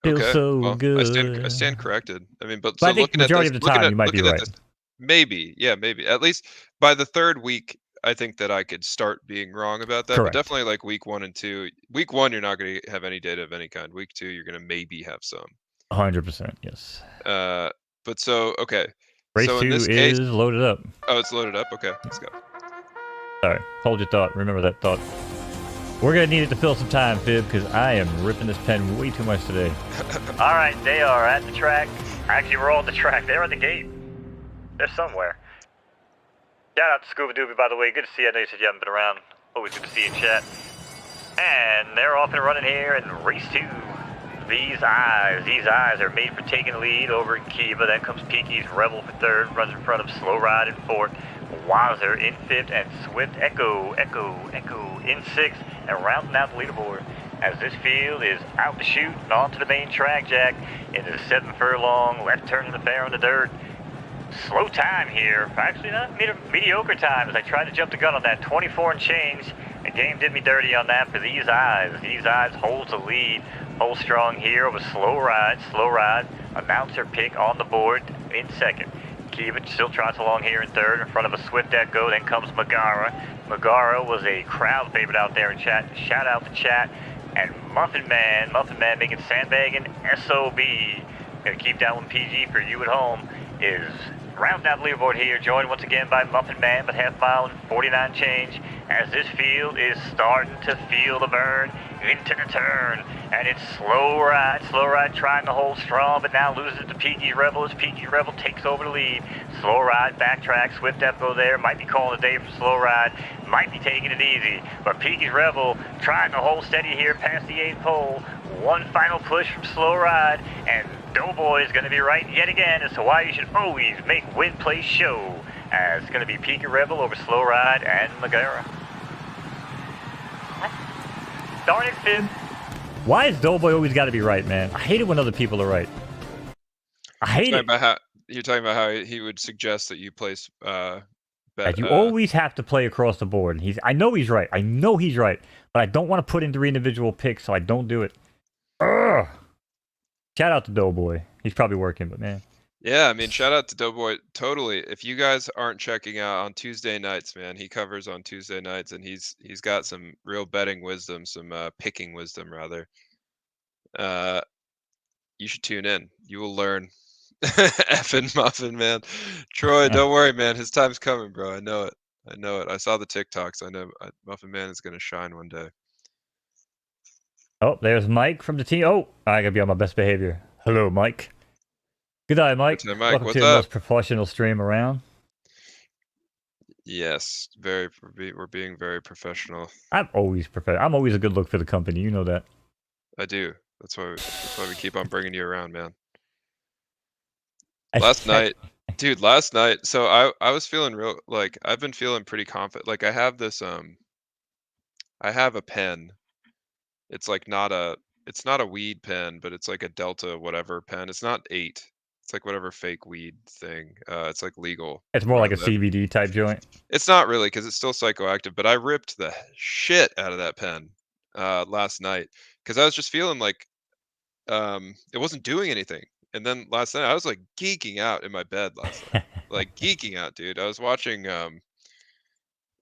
feel Okay. so Well, I good. stand corrected. I mean, but But so I think majority of the time you might be looking at right. this, maybe, yeah, maybe. At least by the third week, I think that I could start being wrong about that. But Correct. definitely like week 1 and 2. Week 1, you're not going to have any data of any kind. Week 2, you're going to maybe have some. 100%. Yes. Uh, but so okay. Race So in 2 this case, is loaded up. oh, it's loaded up. Okay, let's go. Sorry. Hold your thought. Remember that thought. We're going to need it to fill some time, Fib, because I am ripping this pen way too much today. All right, they are at the track. Actually, we're all at the track. They're at the gate. They're somewhere. Shout out to Scuba Doobie, by the way. Good to see you. I know you said you haven't been around. Always good to see you in chat. And they're off and running here in race 2. These eyes are made for taking the lead over in Kiva. Then comes Peaky's Rebel for 3rd, runs in front of Slow Ride in 4th, WAGER in 5th, and Swift Echo in 6th, and rounding out the leaderboard as this field is out to shoot and onto the main track, Jack, into the 7 furlong, left turn in the fair on the dirt. Slow time here. Actually, not mediocre time as I tried to jump the gun on that 24 and change. The game did me dirty on that for these eyes. These eyes holds the lead. Hold strong here over Slow Ride. Slow Ride, announcer pick on the board in 2nd. Kievich still trots along here in 3rd in front of a Swift Echo. Then comes Megara. Megara was a crowd favorite out there in chat. Shout out to chat. And Muffin Man making sandbagging SOB. Gonna keep that one PG for you at home. Is rounding out the leaderboard here, joined once again by Muffin Man, but half mile and 49 change, as this field is starting to feel the burn into the turn, and it's Slow Ride trying to hold strong, but now loses to Peaky Rebel as Peaky Rebel takes over the lead. Slow Ride backtracks, Swift Echo there, might be calling a day for Slow Ride, might be taking it easy, but Peaky Rebel trying to hold steady here past the 8th pole. One final push from Slow Ride, and Doughboy is going to be right yet again as to why you should always make win place show. As it's going to be Peaky Rebel over Slow Ride and Megara. Darn it, Fib. Why is Doughboy always got to be right, man? I hate it when other people are right. I hate it. You're talking about how he would suggest that you place That you always have to play across the board. I know he's right. But I don't want to put in 3 individual picks, so I don't do it. Ugh. Shout out to Doughboy. He's probably working, but man. Yeah, I mean, shout out to Doughboy. Totally. If you guys aren't checking out on Tuesday nights, man, he covers on Tuesday nights, and he's got some real betting wisdom, some picking wisdom rather. You should tune in. You will learn. Effing Muffin Man. Troy, don't worry, man. His time's coming, bro. I know it. I saw the TikToks. I know Muffin Man is gonna shine one day. Oh, there's Mike from the team. Oh, I gotta be on my best behavior. Hello, Mike. Good day, Mike. Mike, Welcome what's to the up? most professional stream around. Yes, we're being very professional. I'm always I'm always a good look for the company. You know that. I do. That's why we keep on bringing you around, man. Last night, so I was feeling real, like, I've been feeling pretty confident. Like, I have this, I have a pen. It's like it's not a weed pen, but it's like a Delta whatever pen. It's not 8. It's like whatever fake weed thing. It's like legal It's more where I like a live. CBD type joint. It's not really because it's still psychoactive, but I ripped the shit out of that pen last night because I was just feeling like it wasn't doing anything. And then last night I was like geeking out in my bed last night, like geeking out, dude. I was watching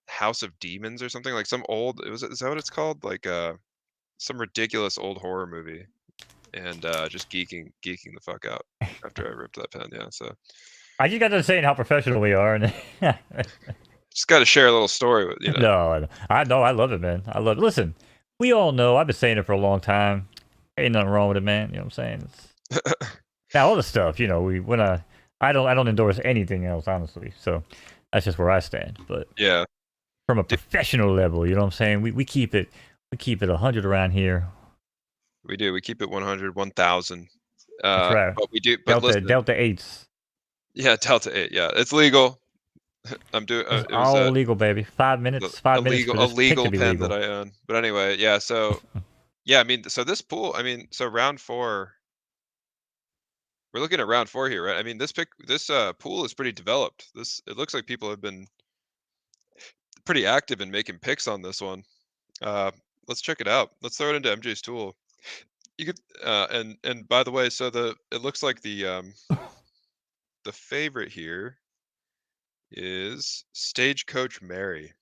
House of Demons or something like some old. Is that what it's called? Like some ridiculous old horror movie, and just geeking the fuck out after I ripped that pen. Yeah, so I just got to saying how professional we are, and just got to share a little story with no, I know I love it, man. I love it. Listen, we all know. I've been saying it for a long time. Ain't nothing wrong with it, man. You know what I'm saying? Now all the stuff, I don't endorse anything else, honestly. So that's just where I stand. But Yeah, from a professional level, you know what I'm saying? We keep it 100 around here. we do. We keep it 100, 1,000. That's right. But we do. But listen, Delta 8s. yeah, Delta 8. Yeah, it's legal. I'm doing. It's It was all legal, baby. 5 minutes. 5 minutes for a this pick to legal be pen that legal. I own. But anyway, yeah. So yeah, I mean, so this pool. I mean, so round 4. We're looking at round 4 here, right? I mean, this pool is pretty developed. It looks like people have been pretty active in making picks on this one. Uh, let's check it out. Let's throw it into MJ's tool. You could and by the way, so it looks like the favorite here is Stagecoach Mary.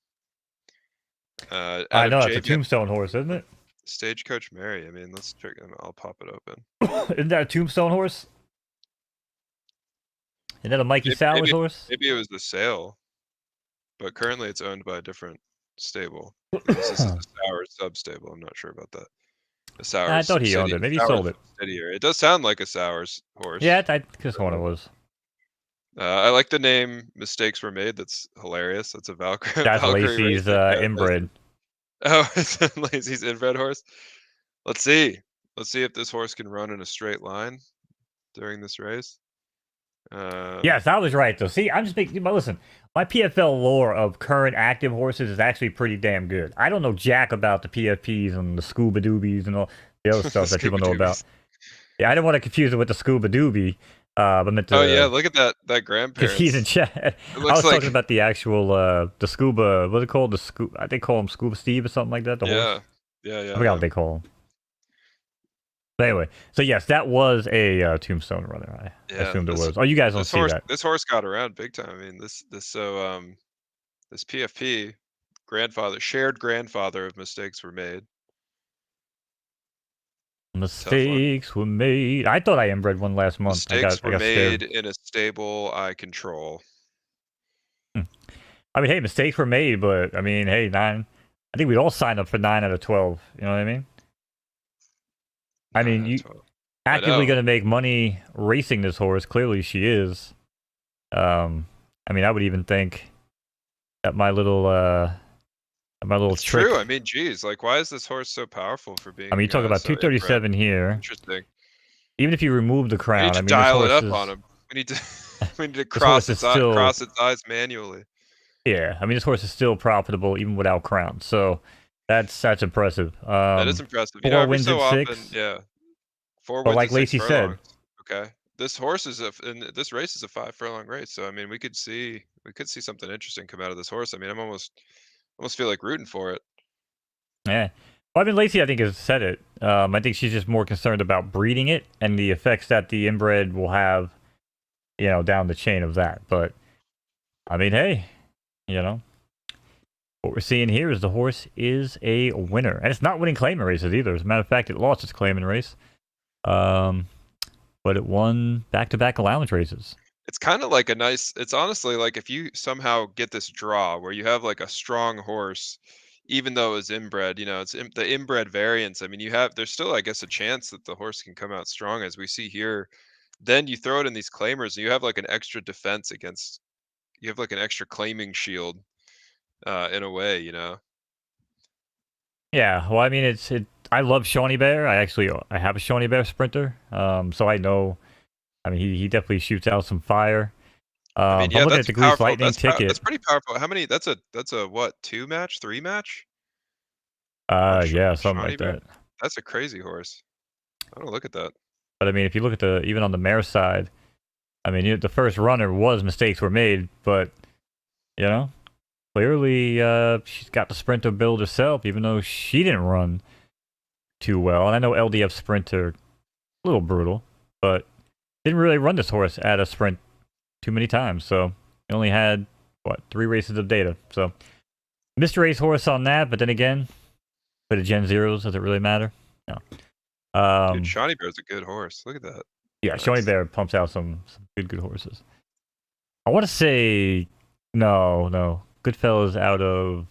Out I of know that's a JV tombstone horse, isn't it? Stagecoach Mary. I mean, let's check. I'll pop it open. Isn't that a tombstone horse? Isn't that a Mikey Sowers Maybe horse? maybe it was the sale, but currently it's owned by a different stable. Unless this is the Sowers sub-stable. I'm not sure about that. The I Sowers thought he owned it. Maybe he sold it. subsidiary. It does sound like a Sowers Yeah, horse. I could have sworn it was. I like the name Mistakes Were Made. That's hilarious. That's a That's Valkyrie Lacey's racing. Yeah, inbred. oh, it's Lacey's inbred horse. Let's see. Let's see if this horse can run in a straight line during this race. Yes, I was right though. See, I'm just making. But listen, my PFL lore of current active horses is actually pretty damn good. I don't know jack about the PFPs and the scuba doobies and all the other stuff that people know about. Yeah, I didn't want to confuse it with the scuba doobie. But meant to, Oh yeah, look at that because grandparents. he's in chat. I was talking about the actual the scuba. What's it called? The scuba. They call him Scuba Steve or something like that. The horse. Yeah. I forgot what they call him. But anyway, so yes, that was a tombstone runner. I assumed it was. Oh, you guys don't see that. This horse got around big time. I mean, this PFP shared grandfather of Mistakes Were Made. Mistakes were made. I thought I inbred one last month. Mistakes were made scared. in a stable I control. I mean, hey, mistakes were made, but I mean, hey, 9. I think we'd all sign up for 9 out of 12. You know what I mean? I mean, you actively going to make money racing this horse. Clearly, she is. I mean, I would even think that my little it's trick. True. I mean, geez, like, why is this horse so powerful for being? I mean, you talk about so 237 here. Interesting. Even if you remove the crown, We need to dial it up on him. We need to cross its eyes manually. Yeah, I mean, this horse is still profitable even without crown. So that's impressive. That is impressive. 4 wins in 6. Yeah. 4 but wins like in 6 Lacey said, okay. This horse this race is a 5 furlong race. So I mean, we could see something interesting come out of this horse. I mean, I'm almost feel like rooting for it. Yeah. Well, I mean, Lacey, I think, has said it. I think she's just more concerned about breeding it and the effects that the inbred will have, down the chain of that. But I mean, hey, what we're seeing here is the horse is a winner, and it's not winning claiming races either. As a matter of fact, it lost its claiming race, but it won back-to-back allowance races. It's kind of like it's honestly like if you somehow get this draw where you have like a strong horse, even though it's inbred, it's the inbred variants. I mean, there's still, I guess, a chance that the horse can come out strong, as we see here. Then you throw it in these claimers, and you have like an extra defense against. You have like an extra claiming shield, in a way, Yeah, well, I mean, I love Shawnee Bear. I have a Shawnee Bear sprinter, so I know. I mean, he definitely shoots out some fire. I mean, yeah, I'm looking at the Grease Lightning ticket. That's pretty powerful. How many? That's a what? 2 match? 3 match? Yeah, something like that. That's a crazy horse. I don't look at that. But I mean, if you look at even on the mare side, I mean, the first runner mistakes were made, but you know, clearly she's got the sprinter build herself, even though she didn't run too well. And I know LDF sprinter a little brutal, but didn't really run this horse at a sprint too many times. So he only had 3 races of data. So missed a race horse on that, but then again, for the Gen Zeros, does it really matter? No. Dude, Shawnee Bear's a good horse. Look at that. Yeah, Nice. Shawnee Bear pumps out some good horses. I want to say no. Goodfellas out of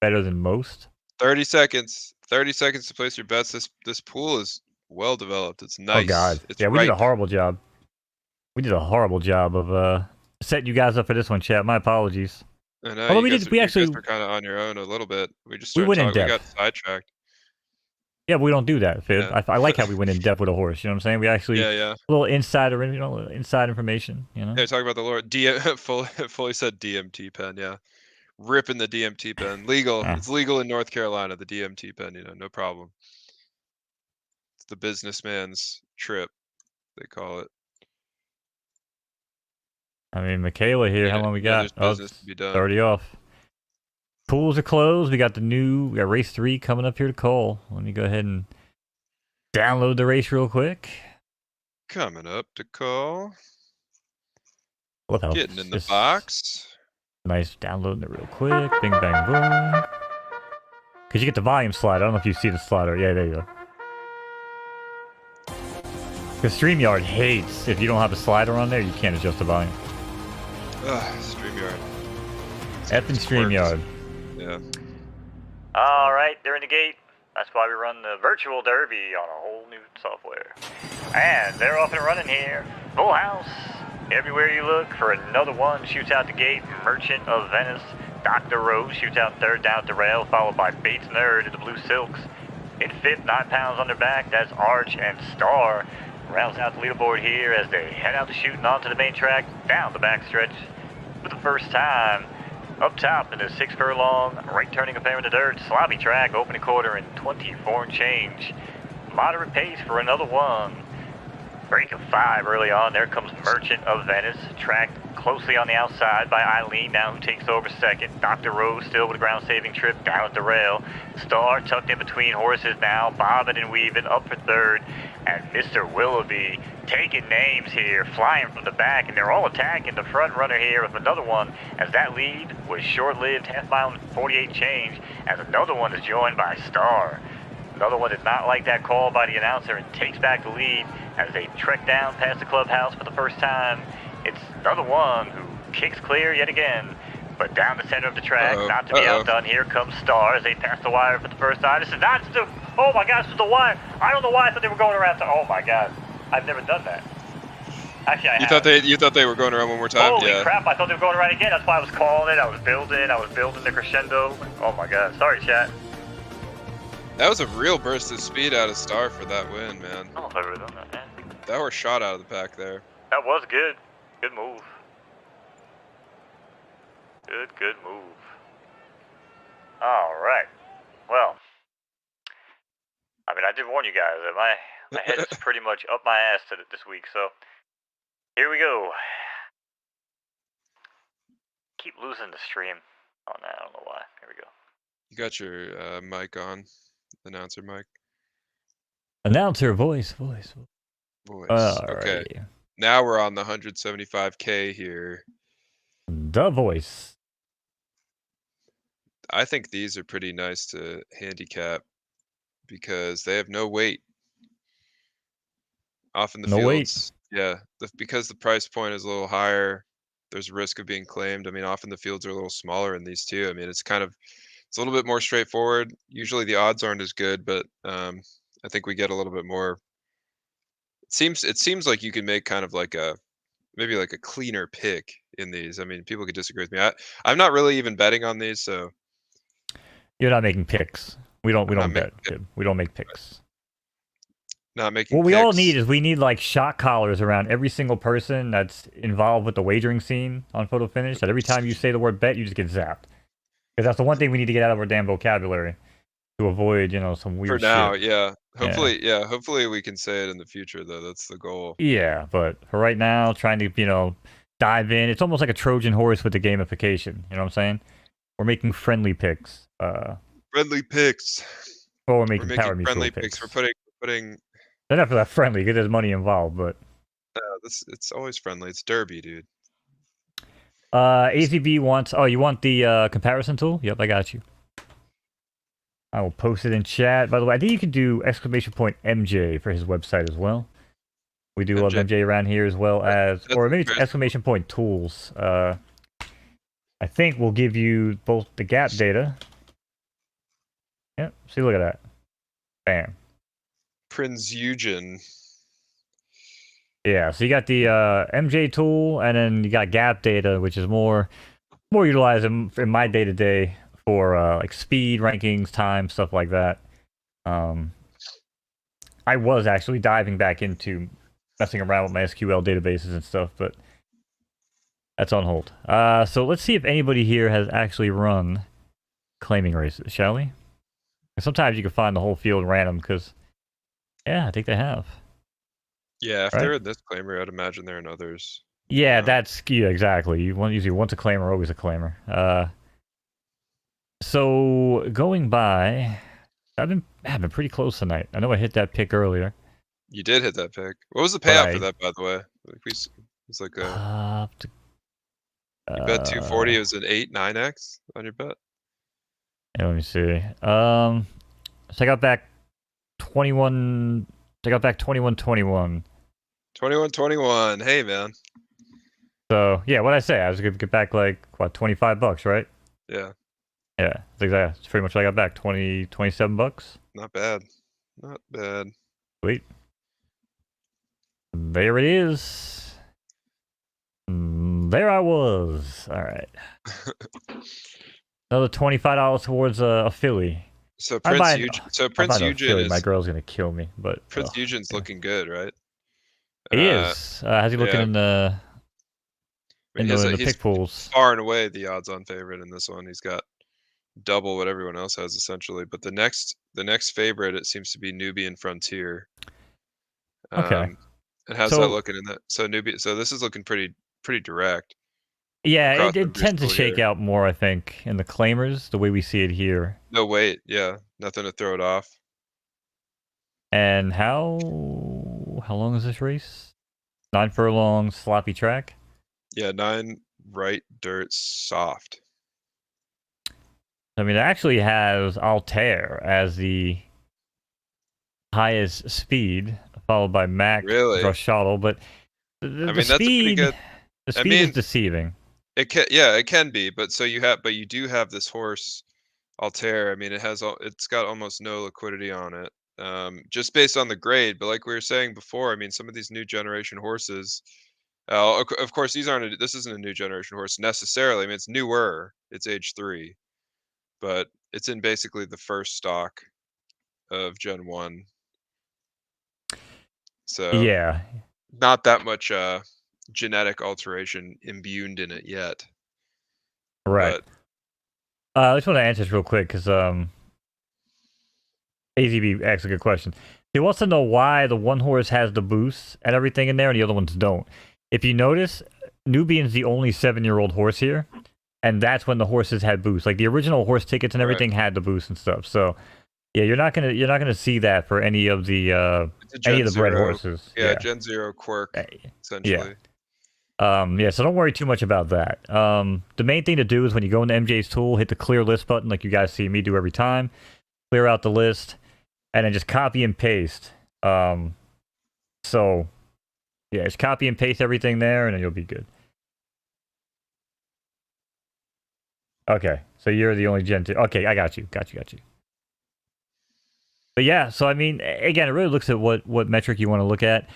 better than most. 30 seconds. 30 seconds to place your bets. This pool is well developed. It's nice. Oh god. It's yeah, we ripe. did a horrible job. We did a horrible job of setting you guys up for this one, chat. My apologies. I know. Although you we actually were kind of on your own a little bit. We just we started went in talking. We depth. got sidetracked. Yeah, but we don't do that, Fib. Yeah. I like how we went in depth with a horse. You know what I'm saying? We actually Yeah. a little insider, inside information. You know. Yeah, talk about the Lord. Fully said DMT pen. Yeah, ripping the DMT pen. Legal. It's legal in North Carolina. The DMT pen. No problem. It's the businessman's trip. They call it. I mean, Michaela here. How long we got? There's business to be done. 30 off. Pools are closed. We got race 3 coming up here to call. Let me go ahead and download the race real quick. Coming up to call. Love Getting in the box. Nice, downloading it real quick. Bing, bang, boom. Because you get the volume slider. I don't know if you see the slider. Yeah, there you go. Because StreamYard hates if you don't have a slider on there, you can't adjust the volume. StreamYard. Effing StreamYard. Yeah. Alright, they're in the gate. That's why we run the virtual derby on a whole new software. And they're off and running here. Full house. Everywhere you look for another one. Shoots out the gate. Merchant of Venice. Dr. Rose shoots out third down at the rail, followed by Bates Nerd in the blue silks. In fifth, 9 pounds on their back. That's Arch and Star. Rounds out the leaderboard here as they head out the chute and onto the main track, down the backstretch for the first time. Up top in the 6 furlong, right turning affair in the dirt, sloppy track, opening quarter in 24 and change. Moderate pace for another one. Break of 5 early on. There comes Merchant of Venice, tracked closely on the outside by Eileen, now who takes over second. Dr. Rose still with a ground-saving trip down at the rail. Star tucked in between horses now, bobbing and weaving up for third. And Mr. Willoughby taking names here, flying from the back, and they're all attacking the front runner here with another one, as that lead was short-lived, half mile and 48 change, as another one is joined by Star. Another one did not like that call by the announcer and takes back the lead as they trek down past the clubhouse for the first time. It's another one who kicks clear yet again, but down the center of the track, not to be outdone. Here comes Star as they pass the wire for the first time. This is not the, oh my gosh, this is the wire. I don't know why I thought they were going around to, oh my god. I've never done that. Actually, I have. You thought they were going around one more time? Holy crap, I thought they were going around again. That's why I was calling it. I was building the crescendo. Oh my god. Sorry, chat. That was a real burst of speed out of Star for that win, man. I don't know if I've ever done that, man. That was shot out of the pack there. That was good. Good move. Good move. Alright. Well. I mean, I did warn you guys that my head is pretty much up my ass this week, so here we go. Keep losing the stream on that, I don't know why. Here we go. You got your mic on, announcer mic. Announcer voice. Okay. Now we're on the 175K here. The voice. I think these are pretty nice to handicap because they have no weight. Often the fields, yeah, because the price point is a little higher, there's a risk of being claimed. I mean, often the fields are a little smaller in these too. I mean, it's a little bit more straightforward. Usually the odds aren't as good, but I think we get a little bit more. It seems like you can make kind of like maybe like a cleaner pick in these. I mean, people could disagree with me. I'm not really even betting on these, so. You're not making picks. We don't bet. We don't make picks. Not making what picks. We all need is like shot collars around every single person that's involved with the wagering scene on Photo Finish, that every time you say the word bet, you just get zapped. Because that's the one thing we need to get out of our damn vocabulary to avoid, some weird shit. For now, yeah. Hopefully, yeah. Hopefully we can say it in the future, though. That's the goal. Yeah, but for right now, trying to dive in. It's almost like a Trojan horse with the gamification. You know what I'm saying? We're making friendly picks. Friendly picks. Or we're We're making making power mutual friendly picks. picks. We're putting. They're not that friendly because there's money involved, but It's always friendly. It's Derby, dude. AZB wants. Oh, you want the comparison tool? Yep, I got you. I will post it in chat. By the way, I think you can do !MJ for his website as well. We do love MJ around here as well as, or maybe it's !Tools. I think we'll give you both the gap data. Yep. See, look at that. Bam. Prince Eugen. Yeah, so you got the MJ tool, and then you got gap data, which is more utilized in my day-to-day for like speed, rankings, time, stuff like that. I was actually diving back into messing around with my SQL databases and stuff, but that's on hold. So let's see if anybody here has actually run claiming races, shall we? Sometimes you can find the whole field random, because, yeah, I think they have. Yeah, if they're in this claimer, I'd imagine they're in others. Yeah, exactly. Usually once a claimer, always a claimer. So going by, I've been pretty close tonight. I know I hit that pick earlier. You did hit that pick. What was the payout for that, by the way? It's like a. You bet 240. It was an 8-9x on your bet. Yeah, let me see. So I got back 21. I got back 21-21. 21-21. Hey, man. So yeah, what I say? I was gonna get back like what, $25, right? Yeah. Yeah, that's exactly. It's pretty much what I got back. $27. Not bad. Not bad. Sweet. There it is. There I was. All right. Another $25 towards a Philly. So Prince Eugen is. My girl's gonna kill me, but Prince Eugen's looking good, right? He is. How's he looking in the pick pools? Far and away the odds-on favorite in this one. He's got double what everyone else has essentially. But the next favorite, it seems to be Nubian Frontier. Okay. And how's that looking in that? So this is looking pretty direct. Yeah, it tends to shake out more, I think, in the claimers, the way we see it here. No weight, yeah. Nothing to throw it off. And how long is this race? 9 furlongs, sloppy track? Yeah, 9 right dirt soft. I mean, it actually has Altair as the highest speed, followed by Mac, Shuttle, but the that's a pretty good. The speed is deceiving. It can be, but you do have this horse, Altair. I mean, it's got almost no liquidity on it, just based on the grade. But like we were saying before, I mean, some of these new generation horses, of course, this isn't a new generation horse necessarily. I mean, it's newer. It's age 3, but it's in basically the first stock of Gen 1. So yeah, not that much genetic alteration imbued in it yet. Right. I just want to answer this real quick because AZB asks a good question. He wants to know why the one horse has the boost and everything in there and the other ones don't. If you notice, Nubian's the only 7-year-old horse here, and that's when the horses had boosts. Like the original horse tickets and everything had the boost and stuff. So yeah, you're not gonna see that for any of the bred horses. Yeah, Gen 0 quirk essentially. Yeah, so don't worry too much about that. The main thing to do is when you go into MJ's tool, hit the clear list button like you guys see me do every time. Clear out the list, and then just copy and paste. So, yeah, just copy and paste everything there, and then you'll be good. Okay, so you're the only Gen 2. Okay, I got you. But yeah, so I mean, again, it really looks at what metric you want to look at.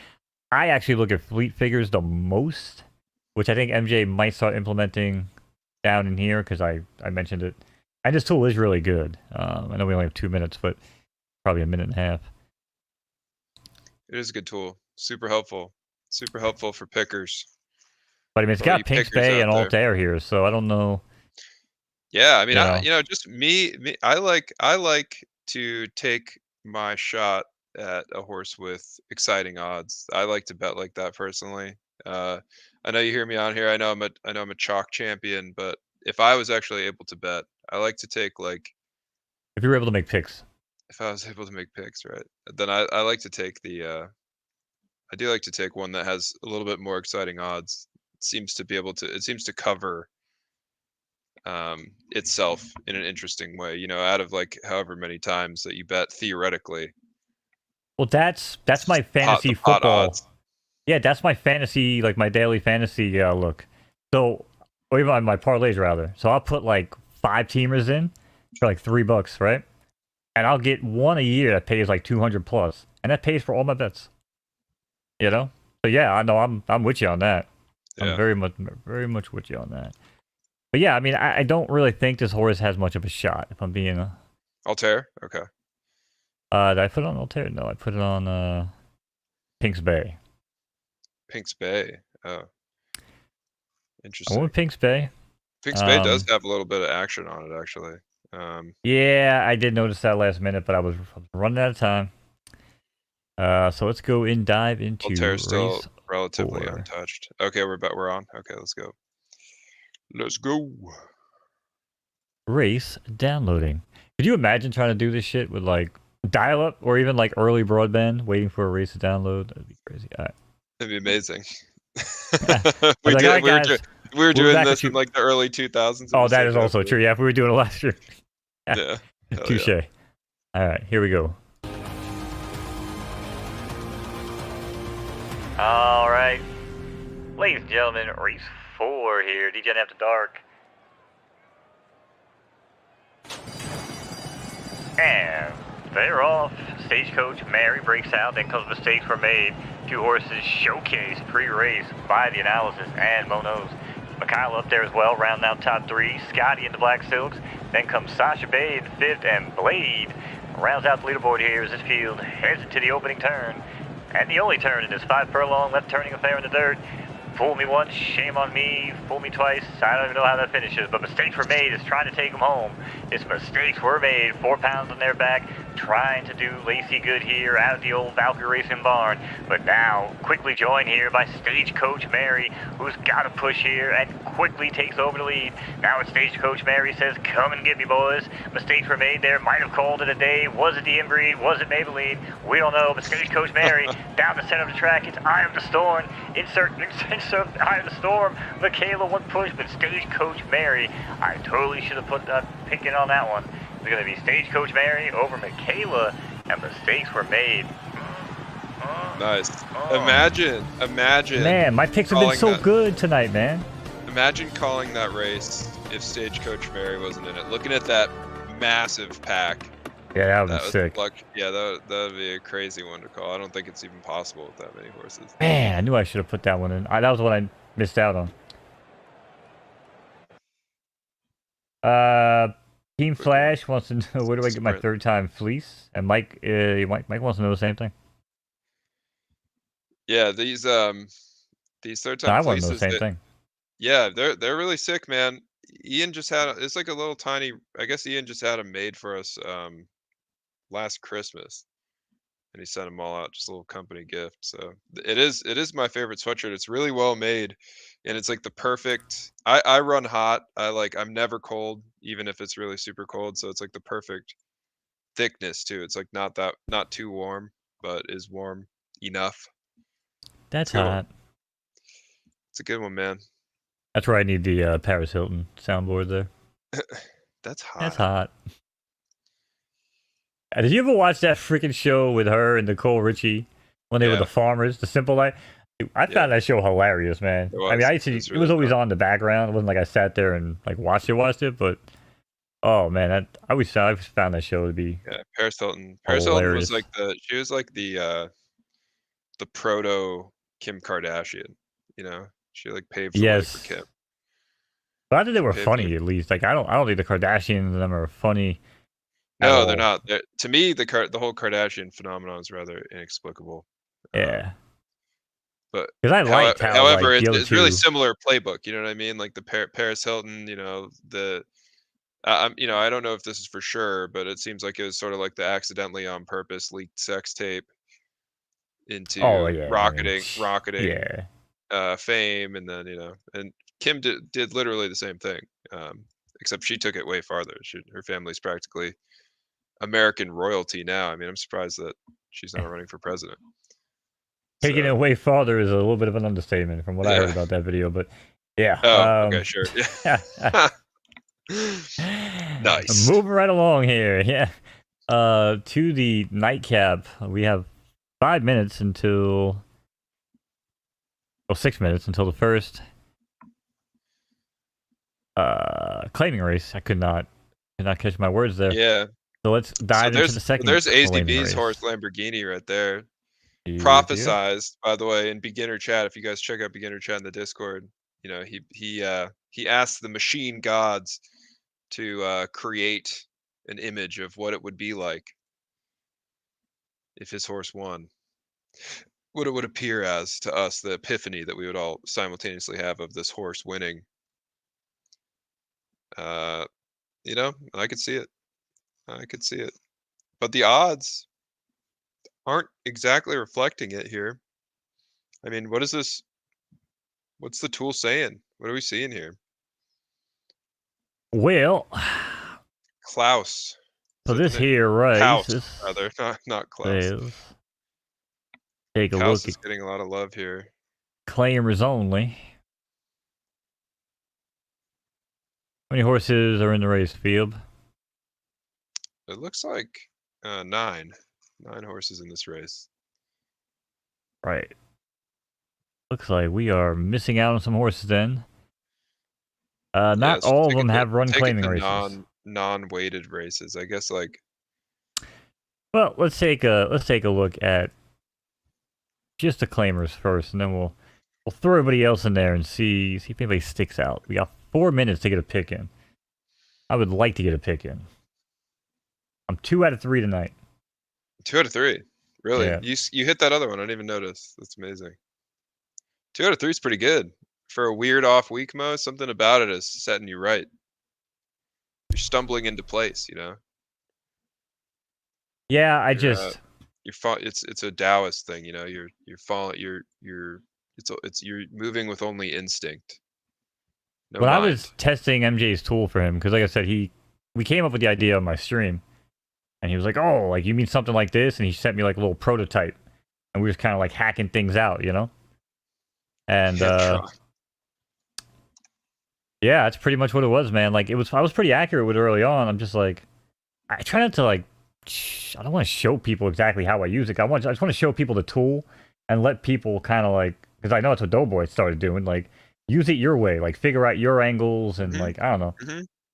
I actually look at fleet figures the most, which I think MJ might start implementing down in here because I mentioned it. And this tool is really good. I know we only have 2 minutes, but probably a minute and a half. It is a good tool. Super helpful. Super helpful for pickers. But I mean, it's got Pink's Bay and Altair here, so I don't know. Yeah, I mean, just me, I like to take my shot at a horse with exciting odds. I like to bet like that personally. I know you hear me on here. I know I'm a chalk champion, but if I was actually able to bet, I like to take like If you were able to make picks. if I was able to make picks, right? Then I like to take the I do like to take one that has a little bit more exciting odds. It seems to cover itself in an interesting way, you know, out of like however many times that you bet theoretically. Well, that's my The fantasy pot football. odds. Yeah, that's my fantasy, like my daily fantasy look. So, or even my parlays rather. So I'll put like 5 teamers in for like $3, right? And I'll get one a year that pays like 200 plus, and that pays for all my bets. You know? So yeah, I know I'm with you on that. I'm Yeah. very much with you on that. But yeah, I mean, I don't really think this horse has much of a shot. If I'm being, Altair? Okay. did I put it on Altair? No, I put it on Pink's Bay. Pink's Bay. Oh, I went interesting. with Pink's Bay. Pink's Bay does have a little bit of action on it, actually. Yeah, I did notice that last minute, but I was running out of time. So let's go and dive into Altair's still race relatively 4. untouched. Okay, we're on. Okay, let's go. Let's go. Race downloading. Could you imagine trying to do this shit with like dial-up or even like early broadband, waiting for a race to download? That'd be crazy. All right. That'd be amazing. Yeah. we Like, did. all right, guys, We were we'll be doing back this with in you. like the early 2000s. Oh, that is also true. Yeah, if we were doing a live stream. Yeah. Hell Touche. yeah. All right, here we go. All right, ladies and gentlemen, race 4 here. DJ After Dark. And they're off. Stagecoach Mary breaks out. Then comes Mistakes Were Made. 2 horses showcased pre-race by the analysis and Monos. Mikhail up there as well, rounding out top 3. Scotty in the Black Silks. Then comes Sasha Bay in 5th, and Blade rounds out the leaderboard here as this field heads into the opening turn. And the only turn in this 5 furlong left turning affair in the dirt. Fool me once, shame on me. Fool me twice, I don't even know how that finishes. But Mistakes Were Made is trying to take them home. It's Mistakes Were Made, 4 pounds on their back, trying to do Lacey good here out of the old Valkyrie Racing barn. But now, quickly joined here by Stagecoach Mary, who's got to push here and quickly takes over the lead. Now it's Stagecoach Mary says, come and get me, boys. Mistakes Were Made there, might have called it a day. Was it the inbreed? Was it Maybelline? We don't know, but Stagecoach Mary down the center of the track. It's Eye of the Storm. Insert Eye of the Storm. Michaela one push, but Stagecoach Mary. I totally should have put that pick in on that one. It's going to be Stagecoach Mary over Michaela, and Mistakes Were Made. Nice. Imagine. Man, my picks have been so good tonight, man. Imagine calling that race if Stagecoach Mary wasn't in it. Looking at that massive pack. Yeah, that would be sick. Yeah, that would be a crazy one to call. I don't think it's even possible with that many horses. Man, I knew I should have put that one in. That was what I missed out on. Team Flash wants to know where do I get my 3rd time fleece? And Mike wants to know the same thing. Yeah, these 3rd time I fleeces. want to know the same thing. Yeah, they're really sick, man. Ian just had it's like a little tiny. I guess Ian just had them made for us last Christmas, and he sent them all out, just a little company gift. So it is my favorite sweatshirt. It's really well made, and it's like the perfect. I run hot. I'm never cold, even if it's really super cold. So it's like the perfect thickness too. It's like not too warm, but is warm enough. That's hot. It's a good one, man. That's where I need the Paris Hilton soundboard there. That's hot. That's hot. Did you ever watch that freaking show with her and Nicole Richie when they were the farmers, The Simple Life? I found that show hilarious, man. I mean, it was always on the background. It wasn't like I sat there and like watched it, but oh man, I always found that show to be Paris Hilton. Paris Hilton was like the proto Kim Kardashian. You know, she like paved the way for Kim. But I think they were funny at least. Like I don't think the Kardashians and them are funny. No, they're not. To me, the whole Kardashian phenomenon is rather inexplicable. Yeah. But because I liked how, however, like, it's really similar playbook. You know what I mean? Like the Paris Hilton. You know, the I don't know if this is for sure, but it seems like it was sort of like the accidentally on purpose leaked sex tape Oh into yeah, I mean, rocketing yeah. fame, and then and Kim did literally the same thing, except she took it way farther. Her family's practically American royalty now. I mean, I'm surprised that she's not running for president. Taking So it way farther is a little bit of an understatement from what I heard yeah. about that video, but yeah. Oh, okay, sure. Yeah. Nice. Moving right along here. Yeah. To the nightcap. We have 5 minutes until, well, 6 minutes until the first claiming race. I could not catch my words there. Yeah. So let's So dive into the second there's claiming AZB's race. horse Lamborghini right there. Yep, yep. Prophesized, by the way, in beginner chat. If you guys check out beginner chat in the Discord, he asked the machine gods to create an image of what it would be like if his horse won. What it would appear as to us, the epiphany that we would all simultaneously have of this horse winning. Uh, I could see it. I could see it. But the odds aren't exactly reflecting it here. I mean, what is this? What's the tool saying? What are we seeing here? Well, Klaus. for Is it this here race, Kaus, this rather, not Klaus. says, take a Kaus look is at getting a lot of love here. claimers only. How many horses are in the race, Field? It looks like 9. 9 horses in this race. Right. Looks like we are missing out on some horses then. Not So all of them have run take it claiming to races. non-weighted races. I guess Well, let's take a look at just the claimers first, and then we'll throw everybody else in there and see if anybody sticks out. We got 4 minutes to get a pick in. I would like to get a pick in. I'm 2 out of 3 tonight. 2 out of 3. Really? Yeah. You hit that other one. I didn't even notice. That's amazing. 2 out of 3 is pretty good for a weird off week, Mo. Something about it is setting you right. You're stumbling into place. Yeah, I You're, just it's a Taoist thing. You're falling. You're moving with only instinct. No when I mind. was testing MJ's tool for him, because like I said, we came up with the idea on my stream, and he was like, "Oh, like you mean something like this?" And he sent me like a little prototype, and we was kind of like hacking things out, And yeah, that's pretty much what it was, man. Like I was pretty accurate with it early on. I'm just like, I try not to like, I don't want to show people exactly how I use it. I just want to show people the tool and let people kind of like, because I know that's what Doughboy started doing, like use it your way, like figure out your angles and like I don't know.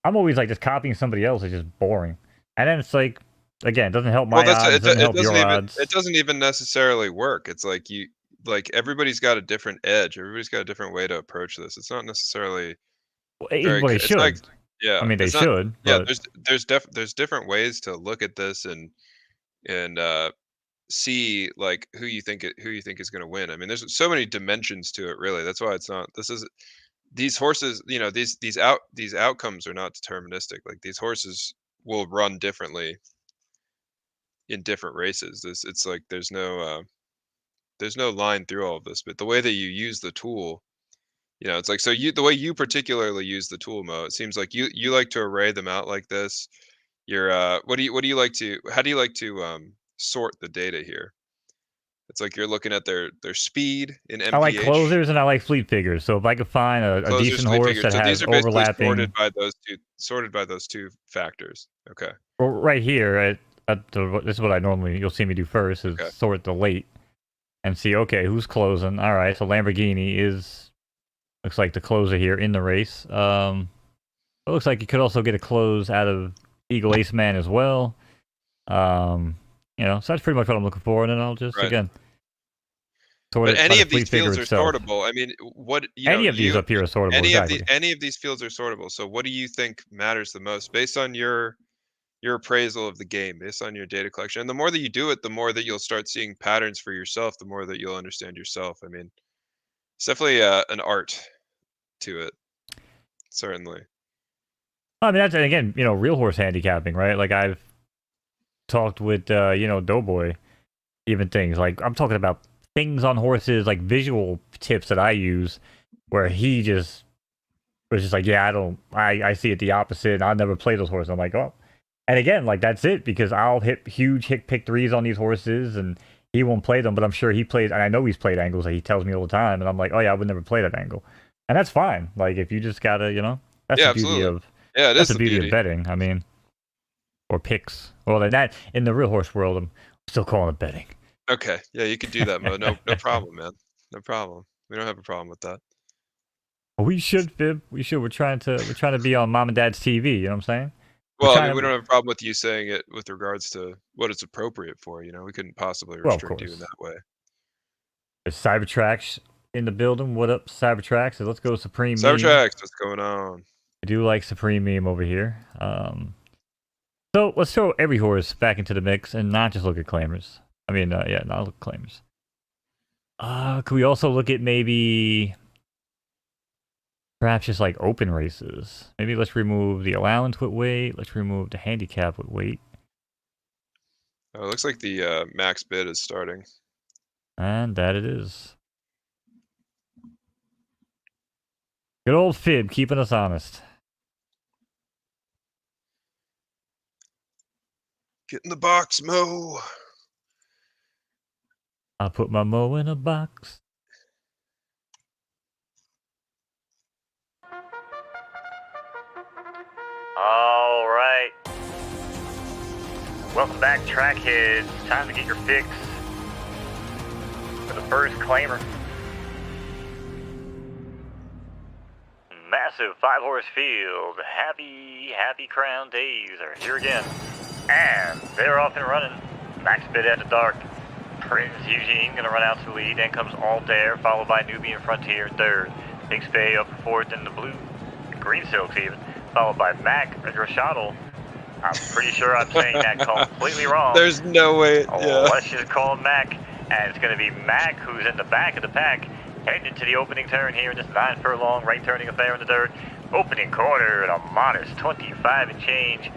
I'm always like just copying somebody else is just boring. And then it's like, again, it doesn't help my odds, it doesn't help your odds. It doesn't even necessarily work. It's like everybody's got a different edge. Everybody's got a different way to approach this. It's not necessarily very. Well, they It's like, should. yeah, I mean, they it's not. should. Yeah, But there's different ways to look at this and see like who you think is going to win. I mean, there's so many dimensions to it. Really, that's why it's not. These horses. These outcomes are not deterministic. Like these horses will run differently in different races. It's like there's no line through all of this, but the way that you use the tool, it's like the way you particularly use the tool, Mo. It seems like you like to array them out like this. You're what do you like to how do you like to sort the data here? It's like you're looking at their speed in I like MPH. closers and I like fleet figures. So if I could find a Closers, decent fleet horse figures. that So these has are basically overlapping, sorted by those two factors. Okay. well, right here this is what you'll see me do first is Okay. sort the late and see, okay, who's closing. All right, so Lamborghini looks like the closer here in the race. It looks like you could also get a close out of Eagle Ace Man as well. So that's pretty much what I'm looking for, and then I'll just again sort But it by any the of these fleet figure fields are itself. sortable. I mean, Any of these up here are sortable, exactly. Any of these fields are sortable. So what do you think matters the most based on your appraisal of the game, based on your data collection? And the more that you do it, the more that you'll start seeing patterns for yourself, the more that you'll understand yourself. I mean, it's definitely an art to it, certainly. I mean, that's again, real horse handicapping, right? Like I've talked with, Doughboy, even things like I'm talking about things on horses, like visual tips that I use, where he just was just like, yeah, I see it the opposite. And I'll never play those horses. I'm like, oh, and again, like that's it because I'll hit huge hit pick threes on these horses and he won't play them, but I'm sure he plays, and I know he's played angles that he tells me all the time, and I'm like, oh yeah, I would never play that angle, and that's fine. Like if you just gotta, that's the Yeah, beauty absolutely. of Yeah, it that's is the the beauty of beauty. betting. I mean, or picks. Well, that in the real horse world, I'm still calling it betting. Okay, yeah, you can do that, Mo. No problem, man. No problem. We don't have a problem with that. We should, Fib. We should. We're trying to be on mom and dad's TV. You know what I'm saying? We're Well, I mean, trying we to. don't have a problem with you saying it with regards to what it's appropriate for. We couldn't possibly Well, of restrict you in course. that way. There's Cybertrax in the building. What up, Cybertrax? So let's go Supreme Meme. Cybertrax, what's going on? I do like Supreme Meme over here. So let's throw every horse back into the mix and not just look at claimers. I mean, yeah, not look at claimers. Could we also look at maybe perhaps just like open races? Maybe let's remove the allowance with weight. Let's remove the handicap with weight. Oh, it looks like the max bid is starting. And that it is. Good old Fib keeping us honest. Get in the box, Mo. I'll put my Mo in a box. All right. Welcome back, trackheads. Time to get your fix for the first claimer. Massive 5-horse field. Happy crown days are here again. And they're off and running. Max bid after dark. Prince Eugene gonna run out to the lead. Then comes Altair, followed by Nubian Frontier in third. Big Spay up fourth in the blue. Green Silks even. Followed by Mac Grashadle. I'm pretty sure I'm saying that completely wrong. There's no way. Yeah. Let's just call him Mac. And it's going to be Mac who's in the back of the pack, heading into the opening turn here in this 9 furlong right turning affair in the dirt. Opening quarter at a modest 25 and change.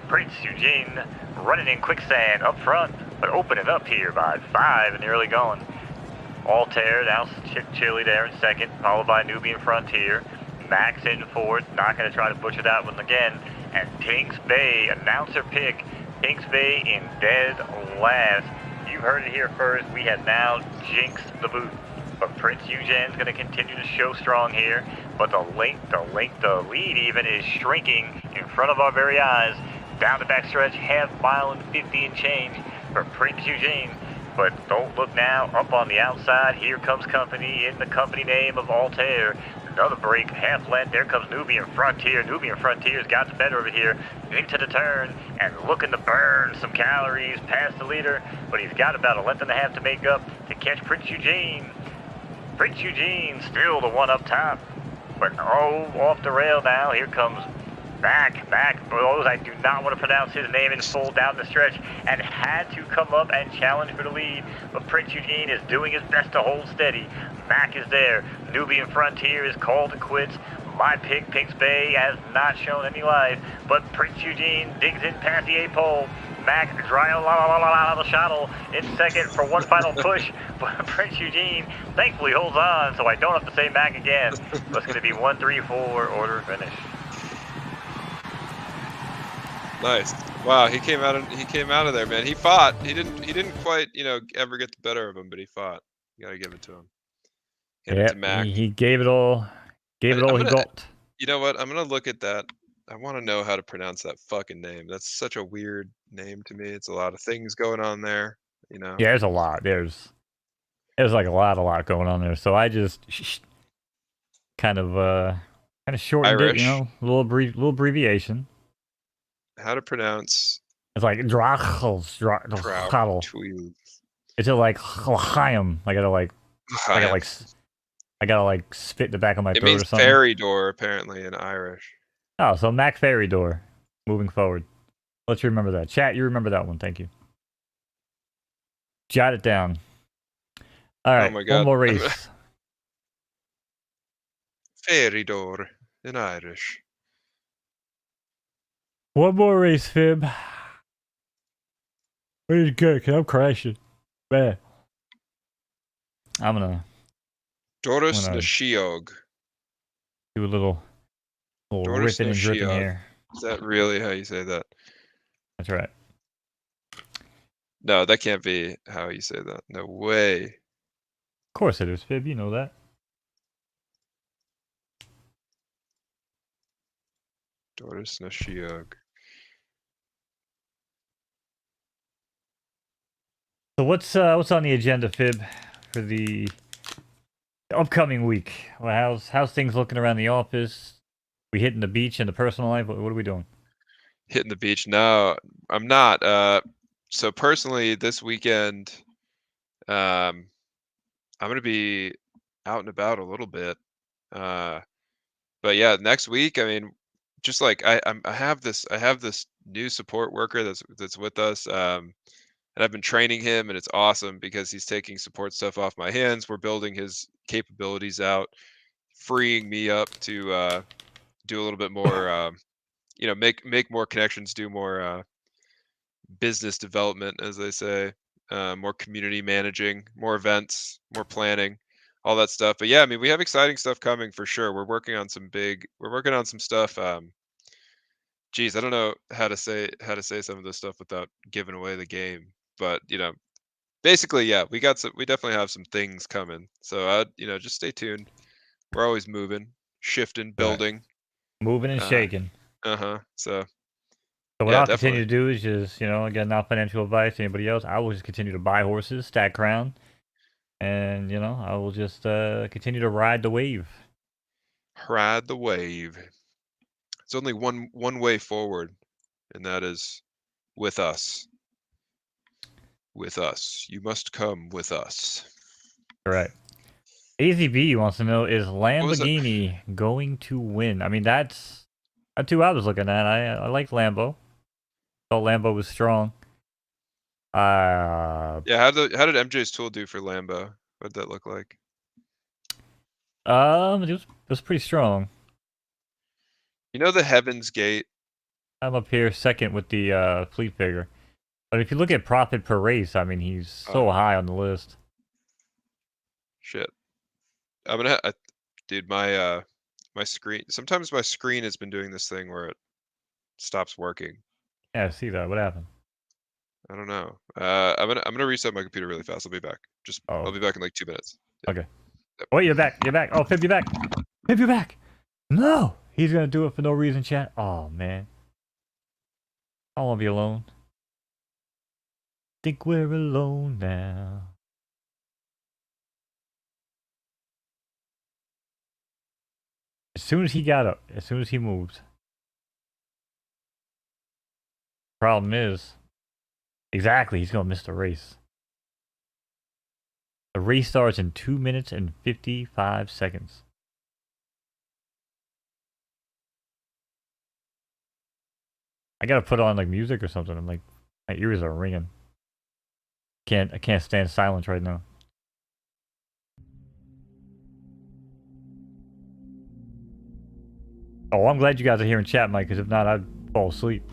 Prince Eugene running in quicksand up front, but opening up here by 5 in the early going. Altair now Chili there in second, followed by Nubian Frontier. Max in fourth, not going to try to butcher that one again. And Pinks Bay, announcer pick, Pinks Bay in dead last. You heard it here first, we have now jinxed the boot. But Prince Eugene's going to continue to show strong here. But the lead even is shrinking in front of our very eyes. Down the backstretch, half mile and 50 and change for Prince Eugene. But don't look now, up on the outside, here comes company in the company name of Altair. Another break, half length, there comes Nubian Frontier. Nubian Frontier's got the better of it here, into the turn, and looking to burn some calories past the leader, but he's got about a length and a half to make up to catch Prince Eugene. Prince Eugene still the one up top, but off the rail now, here comes Mac, those I do not want to pronounce his name in full down the stretch, and had to come up and challenge for the lead, but Prince Eugene is doing his best to hold steady. Mac is there, Nubian Frontier is called to quits. My pick, Pinks Bay, has not shown any life, but Prince Eugene digs in past the 8-pole. Mac the shuttle in second for one final push, but Prince Eugene thankfully holds on, so I don't have to say Mac again. So it's going to be 1-3-4 order finish. Nice. Wow, he came out of there, man. He fought. He didn't quite, ever get the better of him, but he fought. You gotta give it to him. Hand it to Mac. He gave it all. He got. You know what? I'm gonna look at that. I want to know how to pronounce that fucking name. That's such a weird name to me. It's a lot of things going on there. Yeah, there's a lot. There's like a lot going on there. So I just kind of shortened Irish. it, a little abbreviation. How to pronounce? It's like Drachel. It's like Chaim. I gotta like spit in the back of my throat or something. It means fairy door apparently in Irish. Oh, so Mac Fairy Door. Moving forward. Let's remember that. Chat, you remember that one. Thank you. Jot it down. All right, oh my God. one more race. Fairy door in Irish. One more race, Fib. What is good? Cause I'm crashing. Man. I'm gonna Doris Nishiog. do a little Doris ripping and dripping Nishiog. here. Is that really how you say that? That's right. No, that can't be how you say that. No way. Of course it is, Fib. You know that. Doris Nishiog. So what's on the agenda, Fib, for the upcoming week? Well, how's things looking around the office? We hitting the beach in the personal life? What are we doing? Hitting the beach? No, I'm not. So personally, this weekend, I'm gonna be out and about a little bit. But yeah, next week, I mean, just like I have this new support worker that's with us. And I've been training him, and it's awesome because he's taking support stuff off my hands. We're building his capabilities out, freeing me up to do a little bit more, make more connections, do more business development, as they say, more community managing, more events, more planning, all that stuff. But yeah, I mean, we have exciting stuff coming for sure. We're working on some stuff. Geez, I don't know how to say some of this stuff without giving away the game, but basically, yeah, we definitely have some things coming. So just stay tuned. We're always moving, shifting, building, moving and shaking. So what yeah, I'll definitely continue to do is just, again, not financial advice to anybody else. I will just continue to buy horses, stack crown, and I will just continue to ride the wave. Ride the wave. It's only one way forward, and that is with us. With us. You must come with us. All right. AZB wants to know, is Lamborghini going to win? I mean, that's who I was looking at. I like Lambo. Thought Lambo was strong. Yeah, how did MJ's tool do for Lambo? What did that look like? It was pretty strong. You know the Heaven's Gate? I'm up here second with the fleet figure. But if you look at profit per race, I mean, he's so high on the list. Shit. Dude, my screen. Sometimes my screen has been doing this thing where it stops working. Yeah, I see that. What happened? I don't know. I'm gonna reset my computer really fast. I'll be back. I'll be back in like 2 minutes. Yeah. Okay. Oh, you're back. You're back. Oh, Fib, you're back. Fib, you're back. No, he's gonna do it for no reason, chat. Oh man, I won't be alone. Think we're alone now. As soon as he got up, as soon as he moved. Problem is, exactly, he's gonna miss the race. The race starts in 2 minutes and 55 seconds. I gotta put on like music or something. I'm like, my ears are ringing. I can't stand silence right now. Oh, I'm glad you guys are here in chat, Mike, because if not, I'd fall asleep.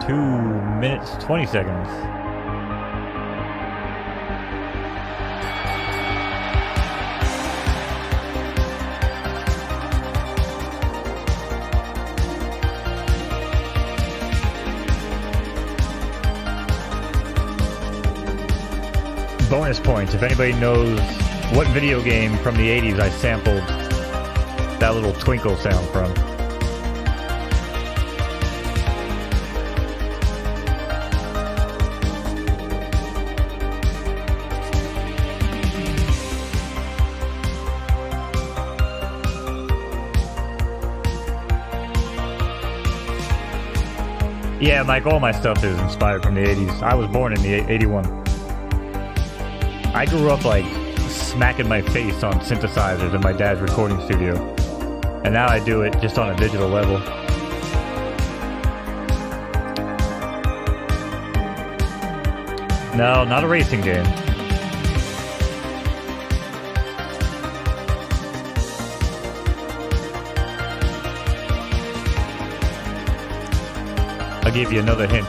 Two minutes, 20 seconds. Bonus points if anybody knows what video game from the 80s I sampled that little twinkle sound from. Yeah, Mike, all my stuff is inspired from the 80s. I was born in the 81. I grew up like smacking my face on synthesizers in my dad's recording studio. And now I do it just on a digital level. No, not a racing game. I'll give you another hint.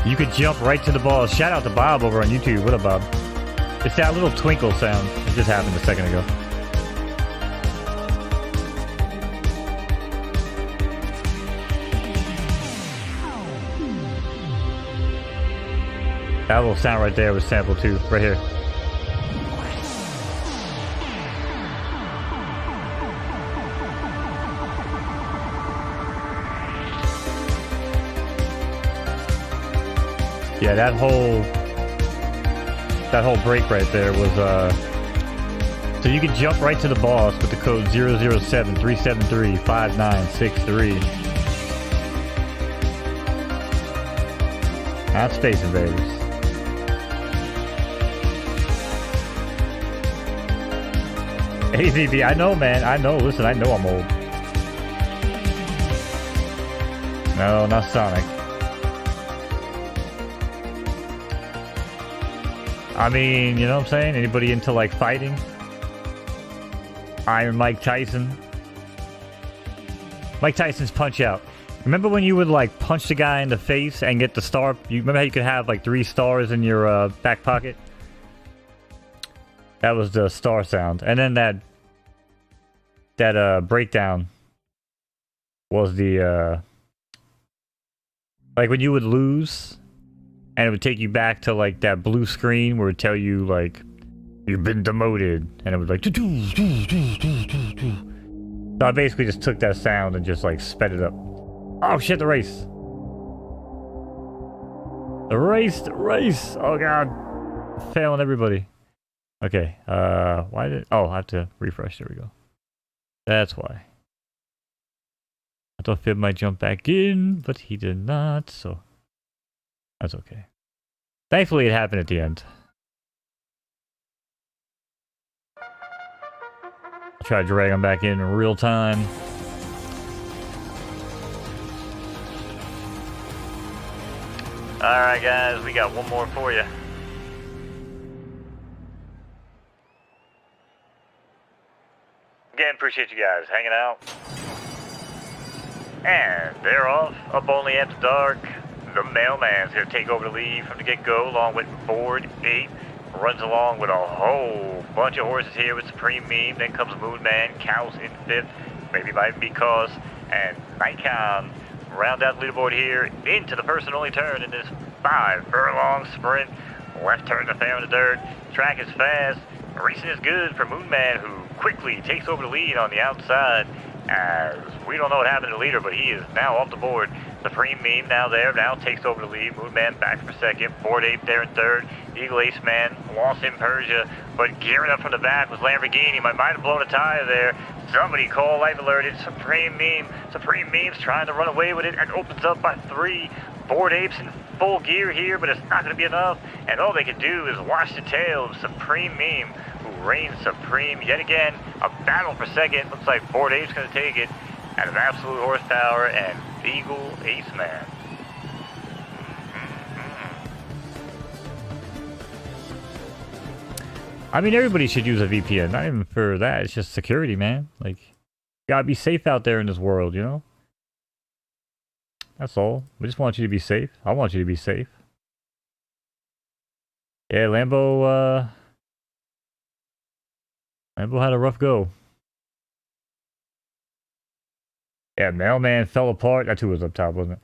You could jump right to the ball. Shout out to Bob over on YouTube. What up, Bob? It's that little twinkle sound. It just happened a second ago. That little sound right there was sample 2, right here. Yeah, that whole break right there was so you can jump right to the boss with the code 007-373-5963. Not Space Invaders. AVB, I know, man. I know. Listen, I know I'm old. No, not Sonic. I mean, you know what I'm saying? Anybody into, like, fighting? Iron Mike Tyson? Mike Tyson's Punch-Out. Remember when you would, like, punch the guy in the face and get the star? You remember how you could have, like, 3 stars in your back pocket? That was the star sound. And then that breakdown was the, like, when you would lose... And it would take you back to, like, that blue screen where it would tell you, like, you've been demoted. And it was like... So I basically just took that sound and just, like, sped it up. Oh, shit, the race. The race. Oh, God. Failing everybody. Okay, why did... Oh, I have to refresh. There we go. That's why. I thought Fib might jump back in, but he did not, so... That's okay. Thankfully, it happened at the end. I'll try to drag him back in real time. Alright, guys, we got one more for you. Again, appreciate you guys hanging out. And they're off, up only after dark. The mailman's going to take over the lead from the get-go, along with Board 8. Runs along with a whole bunch of horses here with Supreme Meme. Then comes Moonman, Cows in 5th, maybe might be Cause, and Nikon. Round out the leaderboard here into the first and only turn in this 5-furlong sprint. Left turn to fair in the dirt. Track is fast. Racing is good for Moonman, who quickly takes over the lead on the outside. As we don't know what happened to the leader, but he is now off the board. Supreme Meme now takes over the lead. Moonman back for second. Board 8 there in third. Eagle Ace Man lost in Persia, but gearing up from the back was Lamborghini. Might have blown a tire there. Somebody call life alert. It's Supreme Meme. Supreme Meme's trying to run away with it and opens up by 3. Board Apes in full gear here, but it's not going to be enough. And all they can do is watch the tail of Supreme Meme, who reigns supreme yet again. A battle for second. Looks like Board Apes going to take it out of absolute horsepower and Eagle Ace Man. I mean, everybody should use a VPN. Not even for that. It's just security, man. Like, you gotta be safe out there in this world, you know? That's all. We just want you to be safe. I want you to be safe. Yeah, Lambo had a rough go. Yeah, Mailman fell apart. That's who was up top, wasn't it?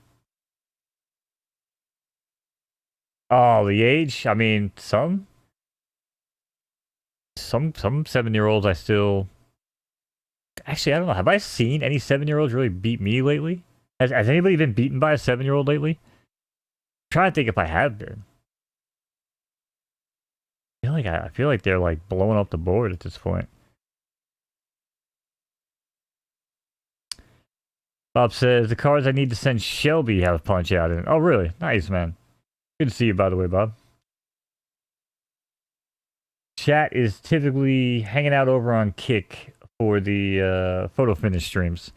Oh, the age? I mean, some 7-year-olds I still... Actually, I don't know. Have I seen any 7-year-olds really beat me lately? Has anybody been beaten by a 7-year-old lately? I'm trying to think if I have been. I feel like they're like blowing up the board at this point. Bob says, the cards I need to send Shelby have Punch-Out in. Oh, really? Nice, man. Good to see you, by the way, Bob. Chat is typically hanging out over on Kick for the photo finish streams.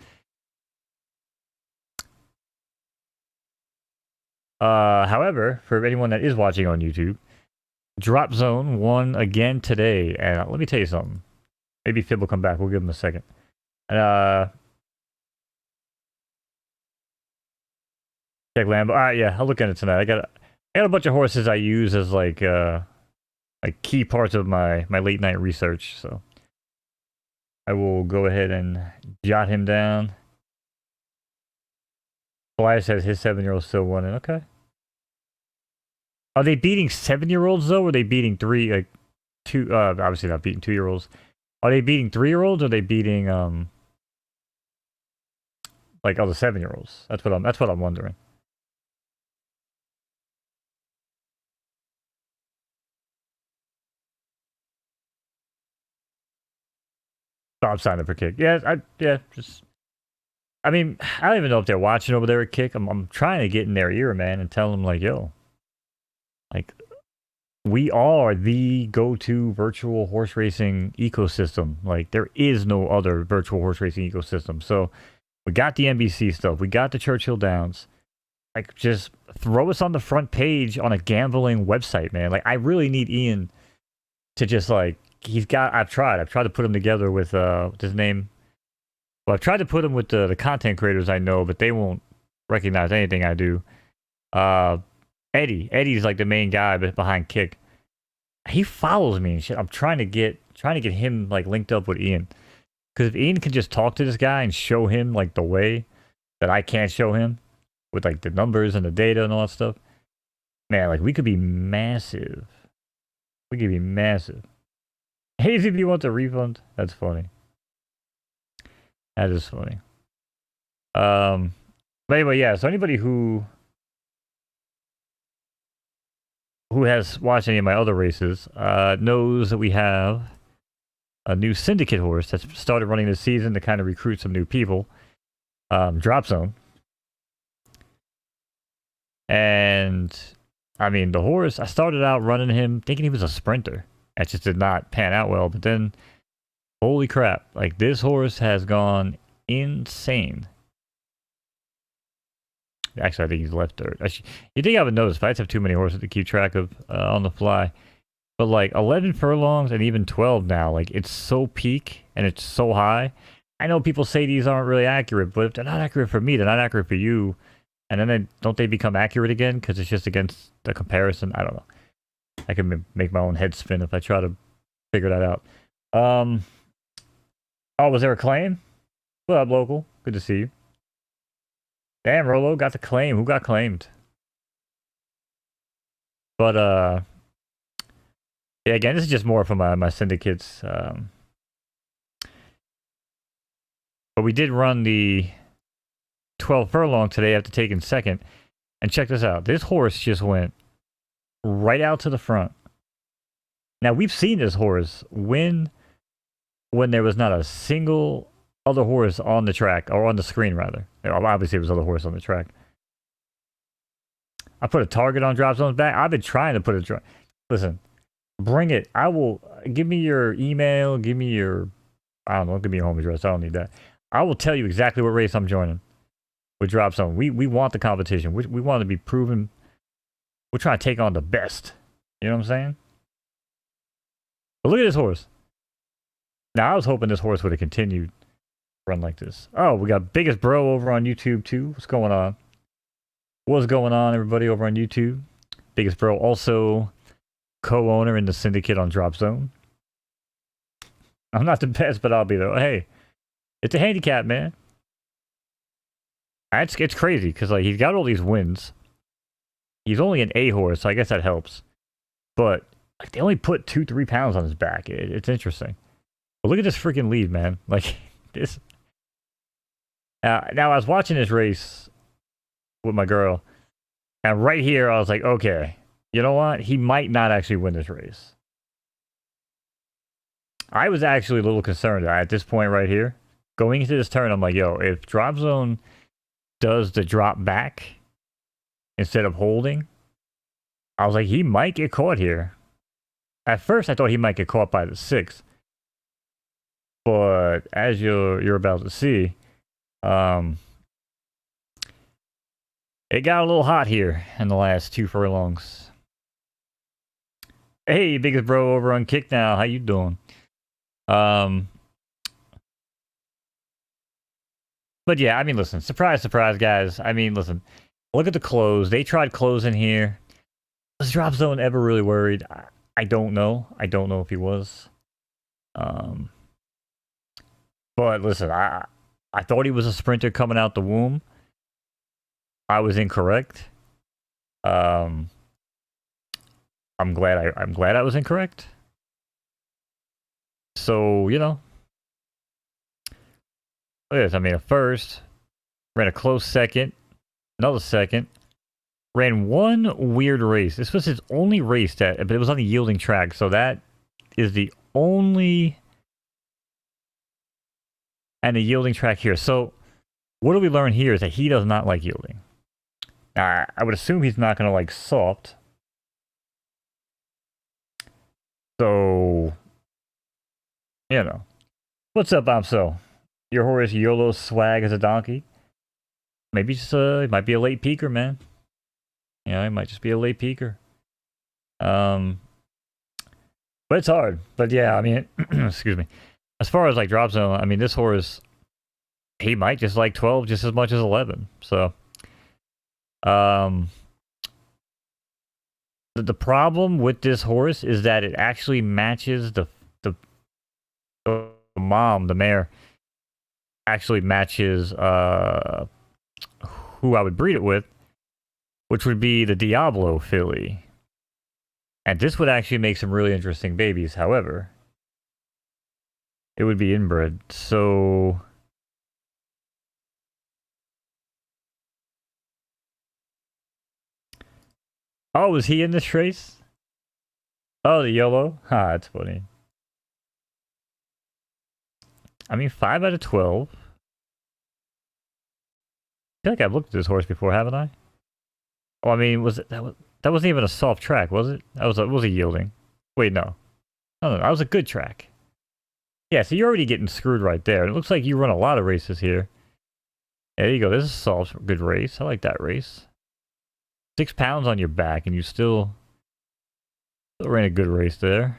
However, for anyone that is watching on YouTube, Drop Zone won again today. And let me tell you something. Maybe Fib will come back. We'll give him a second. Check Lambo. All right, yeah, I'll look at it tonight. I got a bunch of horses I use as like key parts of my late night research. So I will go ahead and jot him down. Elias says his 7-year-old still winning. Okay. Are they beating 7-year-olds though? Or are they beating two? Obviously not beating 2-year-olds. Are they beating 3-year-olds? Or are they beating like other 7-year-olds? That's what I'm wondering. Stop signing for Kick. Yeah, I mean, I don't even know if they're watching over there at Kick. I'm trying to get in their ear, man, and tell them like, yo, like, we are the go-to virtual horse racing ecosystem. Like, there is no other virtual horse racing ecosystem. So we got the NBC stuff. We got the Churchill Downs. Like, just throw us on the front page on a gambling website, man. Like, I really need Ian to just like, I've tried to put him together with what's his name. Well, I've tried to put him with the content creators I know, but they won't recognize anything I do. Eddie's like the main guy behind Kick. He follows me and shit. I'm trying to get him like linked up with Ian. Because if Ian can just talk to this guy and show him like the way that I can't show him with like the numbers and the data and all that stuff, man, like we could be massive. We could be massive. Hazy, if you want a refund, that's funny. That is funny. But anyway, yeah. So anybody who has watched any of my other races knows that we have a new syndicate horse that's started running this season to kind of recruit some new people. Drop Zone. And I mean, the horse, I started out running him thinking he was a sprinter. That just did not pan out well. But then, holy crap, like this horse has gone insane. Actually, I think he's left dirt. You think I would notice, but I just have too many horses to keep track of on the fly. But like 11 furlongs and even 12 now, like it's so peak and it's so high. I know people say these aren't really accurate, but if they're not accurate for me, they're not accurate for you. And then don't they become accurate again because it's just against the comparison? I don't know. I can make my own head spin if I try to figure that out. Oh, was there a claim? What up, local? Good to see you. Damn, Rolo got the claim. Who got claimed? But yeah, again, this is just more for my syndicates. But we did run the 12 furlong today after taking second. And check this out. This horse just went right out to the front. Now, we've seen this horse win when there was not a single other horse on the track, or on the screen, rather. Obviously, there was other horse on the track. I put a target on Drop Zone's back. I've been trying to put a... Listen, bring it. I will... Give me your email. Give me your... I don't know. Give me your home address. I don't need that. I will tell you exactly what race I'm joining with Drop Zone. We want the competition. We want to be proven. We're trying to take on the best. You know what I'm saying? But look at this horse. Now, I was hoping this horse would have continued run like this. Oh, we got Biggest Bro over on YouTube too. What's going on? What's going on, everybody over on YouTube? Biggest Bro also co-owner in the syndicate on Drop Zone. I'm not the best, but I'll be there. Hey, it's a handicap, man. It's crazy because like he's got all these wins. He's only an A horse, so I guess that helps. But like they only put 2-3 pounds on his back. It's interesting. But look at this freaking lead, man. Like this. Now I was watching this race with my girl, and right here I was like, okay, you know what? He might not actually win this race. I was actually a little concerned at this point right here. Going into this turn, I'm like, yo, if Drop Zone does the drop back instead of holding, I was like, he might get caught here. At first, I thought he might get caught by the 6. But as you're about to see, It got a little hot here in the last 2 furlongs. Hey, biggest bro over on Kick Now. How you doing? But yeah, I mean, listen, surprise, surprise, guys. I mean, listen, look at the close. They tried closing here. Was Drop Zone ever really worried? I don't know. I don't know if he was. But listen, I thought he was a sprinter coming out the womb. I was incorrect. I'm glad I was incorrect. So, you know. Look at this. I mean, a first, ran a close second, another second, ran one weird race. This was his only race but it was on the yielding track. So that is the only and the yielding track here. So what do we learn here is that he does not like yielding. Now, I would assume he's not going to like soft. So, you know. What's up, Amso? Your horse YOLO swag as a donkey? Maybe just, it might be a late peaker, man. Yeah, it might just be a late peaker. But it's hard. But yeah, I mean, excuse me. As far as like drop zone, I mean, this horse, he might just like 12 just as much as 11. So, the problem with this horse is that it actually matches the mom, the mare, actually matches who I would breed it with, which would be the Diablo filly. And this would actually make some really interesting babies. However, it would be inbred. So oh, was he in this race? Oh, the YOLO? Ha, that's funny. I mean, 5 out of 12. I feel like I've looked at this horse before, haven't I? Oh, I mean, that wasn't even a soft track, was it? That was a yielding. Wait, no. No, that was a good track. Yeah, so you're already getting screwed right there. It looks like you run a lot of races here. There you go. This is a soft, good race. I like that race. 6 pounds on your back, and you still ran a good race there.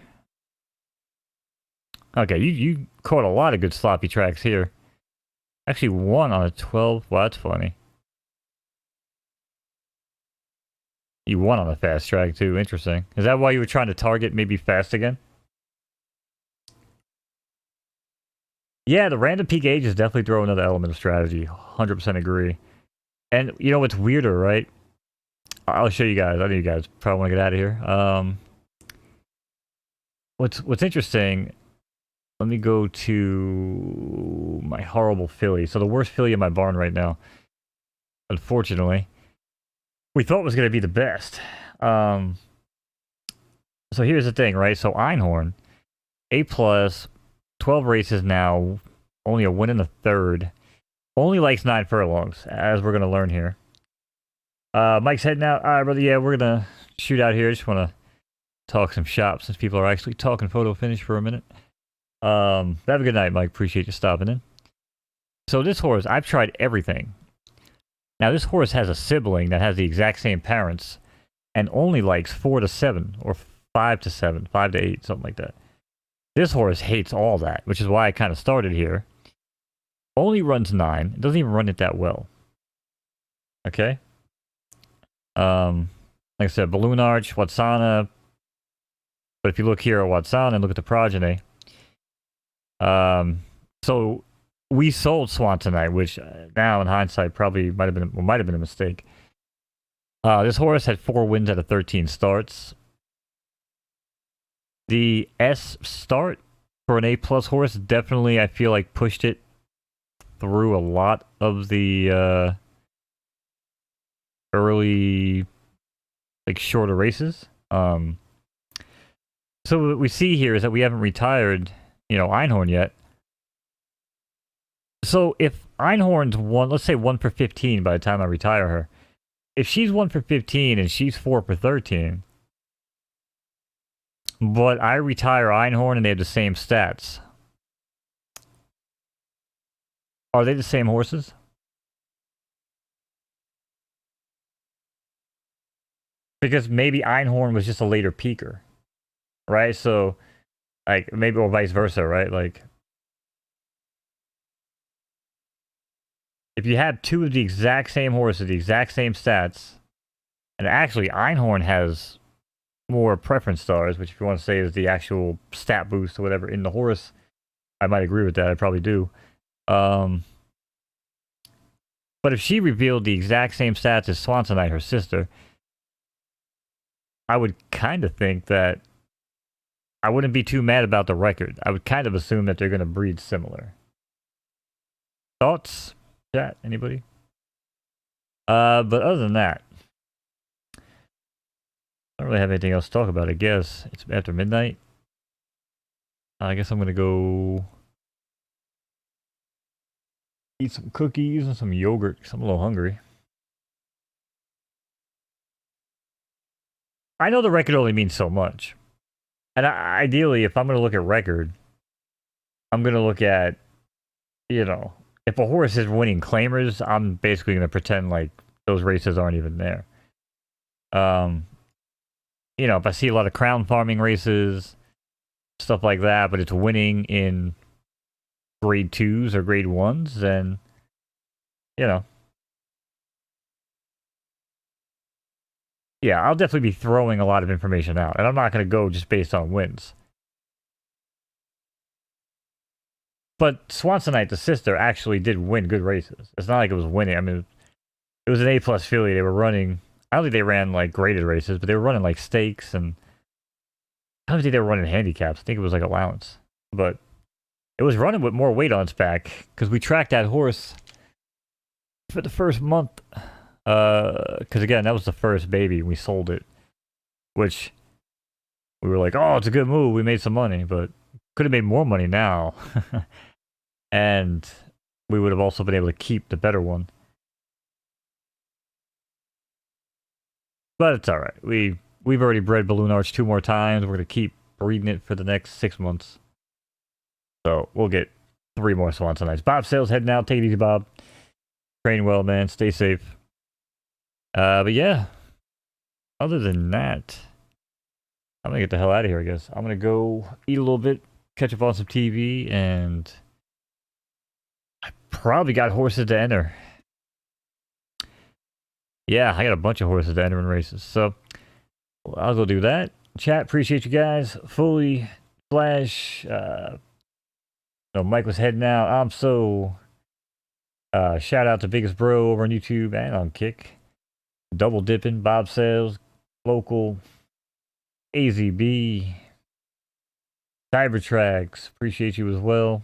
Okay, you caught a lot of good sloppy tracks here. Actually, won on a 12. Well, that's funny. You won on a fast track, too. Interesting. Is that why you were trying to target maybe fast again? Yeah, the random peak age is definitely throw another element of strategy. 100% agree. And, you know what's weirder, right? I'll show you guys. I know you guys probably want to get out of here. What's interesting... Let me go to my horrible filly. So the worst filly in my barn right now, unfortunately, we thought was going to be the best. So here's the thing, right? So Einhorn, A+, 12 races now, only a win in the third. Only likes 9 furlongs, as we're going to learn here. Mike's heading out. All right, brother, yeah, we're going to shoot out here. I just want to talk some shop since people are actually talking photo finish for a minute. Have a good night, Mike. Appreciate you stopping in. So this horse, I've tried everything. Now this horse has a sibling that has the exact same parents and only likes 4 to 7 or 5 to 7, 5 to 8, something like that. This horse hates all that, which is why I kind of started here. Only runs 9. It doesn't even run it that well. Okay. Like I said, Balloon Arch, Watsana. But if you look here at Watsana and look at the progeny, so we sold Swan tonight, which now in hindsight probably might have been a mistake. This horse had 4 wins out of 13 starts. The S start for an A+ horse definitely, I feel like, pushed it through a lot of the early, like, shorter races. So what we see here is that we haven't retired, Einhorn yet. So if Einhorn's let's say 1 for 15 by the time I retire her. If she's 1 for 15 and she's 4 for 13, but I retire Einhorn and they have the same stats, are they the same horses? Because maybe Einhorn was just a later peaker, right? So, like, maybe, or vice versa, right? Like, if you had two of the exact same horses, the exact same stats, and actually Einhorn has more preference stars, which if you want to say is the actual stat boost or whatever in the horse, I might agree with that. I probably do. But if she revealed the exact same stats as Swansonite, her sister, I would kind of think that I wouldn't be too mad about the record. I would kind of assume that they're going to breed similar. Thoughts? Chat? Anybody? But other than that, I don't really have anything else to talk about, I guess. It's after midnight. I guess I'm going to go eat some cookies and some yogurt because I'm a little hungry. I know the record only means so much. And ideally, if I'm going to look at record, I'm going to look at, you know, if a horse is winning claimers, I'm basically going to pretend like those races aren't even there. You know, if I see a lot of crown farming races, stuff like that, but it's winning in grade 2s or grade 1s, then, you know. Yeah, I'll definitely be throwing a lot of information out, and I'm not going to go just based on wins. But Swansonite, the sister, actually did win good races. It's not like it was winning. I mean, it was an A+ filly. They were running. I don't think they ran like graded races, but they were running like stakes, and I don't think they were running handicaps. I think it was like allowance, but it was running with more weight on its back because we tracked that horse for the first month. Because again, that was the first baby. We sold it, which we were like, oh, it's a good move. We made some money, but could have made more money now. And we would have also been able to keep the better one. But it's all right. We've already bred Balloon Arch 2 more times. We're gonna keep breeding it for the next 6 months. So we'll get 3 more Swansonites. Bob Sales heading out. Take it easy, Bob. Train well, man. Stay safe. But yeah. Other than that, I'm gonna get the hell out of here, I guess. I'm gonna go eat a little bit, catch up on some TV, and I probably got horses to enter. Yeah, I got a bunch of horses to enter in races. So I'll go do that. Chat, appreciate you guys. Fully Flash. Mike was heading out. I'm so. Shout out to Biggest Bro over on YouTube and on Kick. Double Dipping, Bob Sales, Local, AZB, Cybertrax. Appreciate you as well.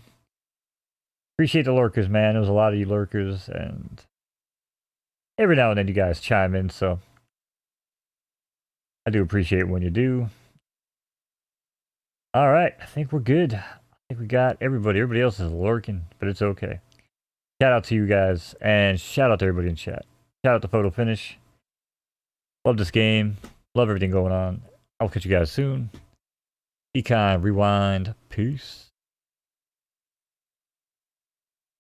Appreciate the lurkers, man. There was a lot of you lurkers, and every now and then you guys chime in, so I do appreciate it when you do. All right, I think we're good. I think we got everybody. Everybody else is lurking, but it's okay. Shout out to you guys, and shout out to everybody in chat. Shout out to Photo Finish. Love this game. Love everything going on. I'll catch you guys soon. Econ Rewind. Peace.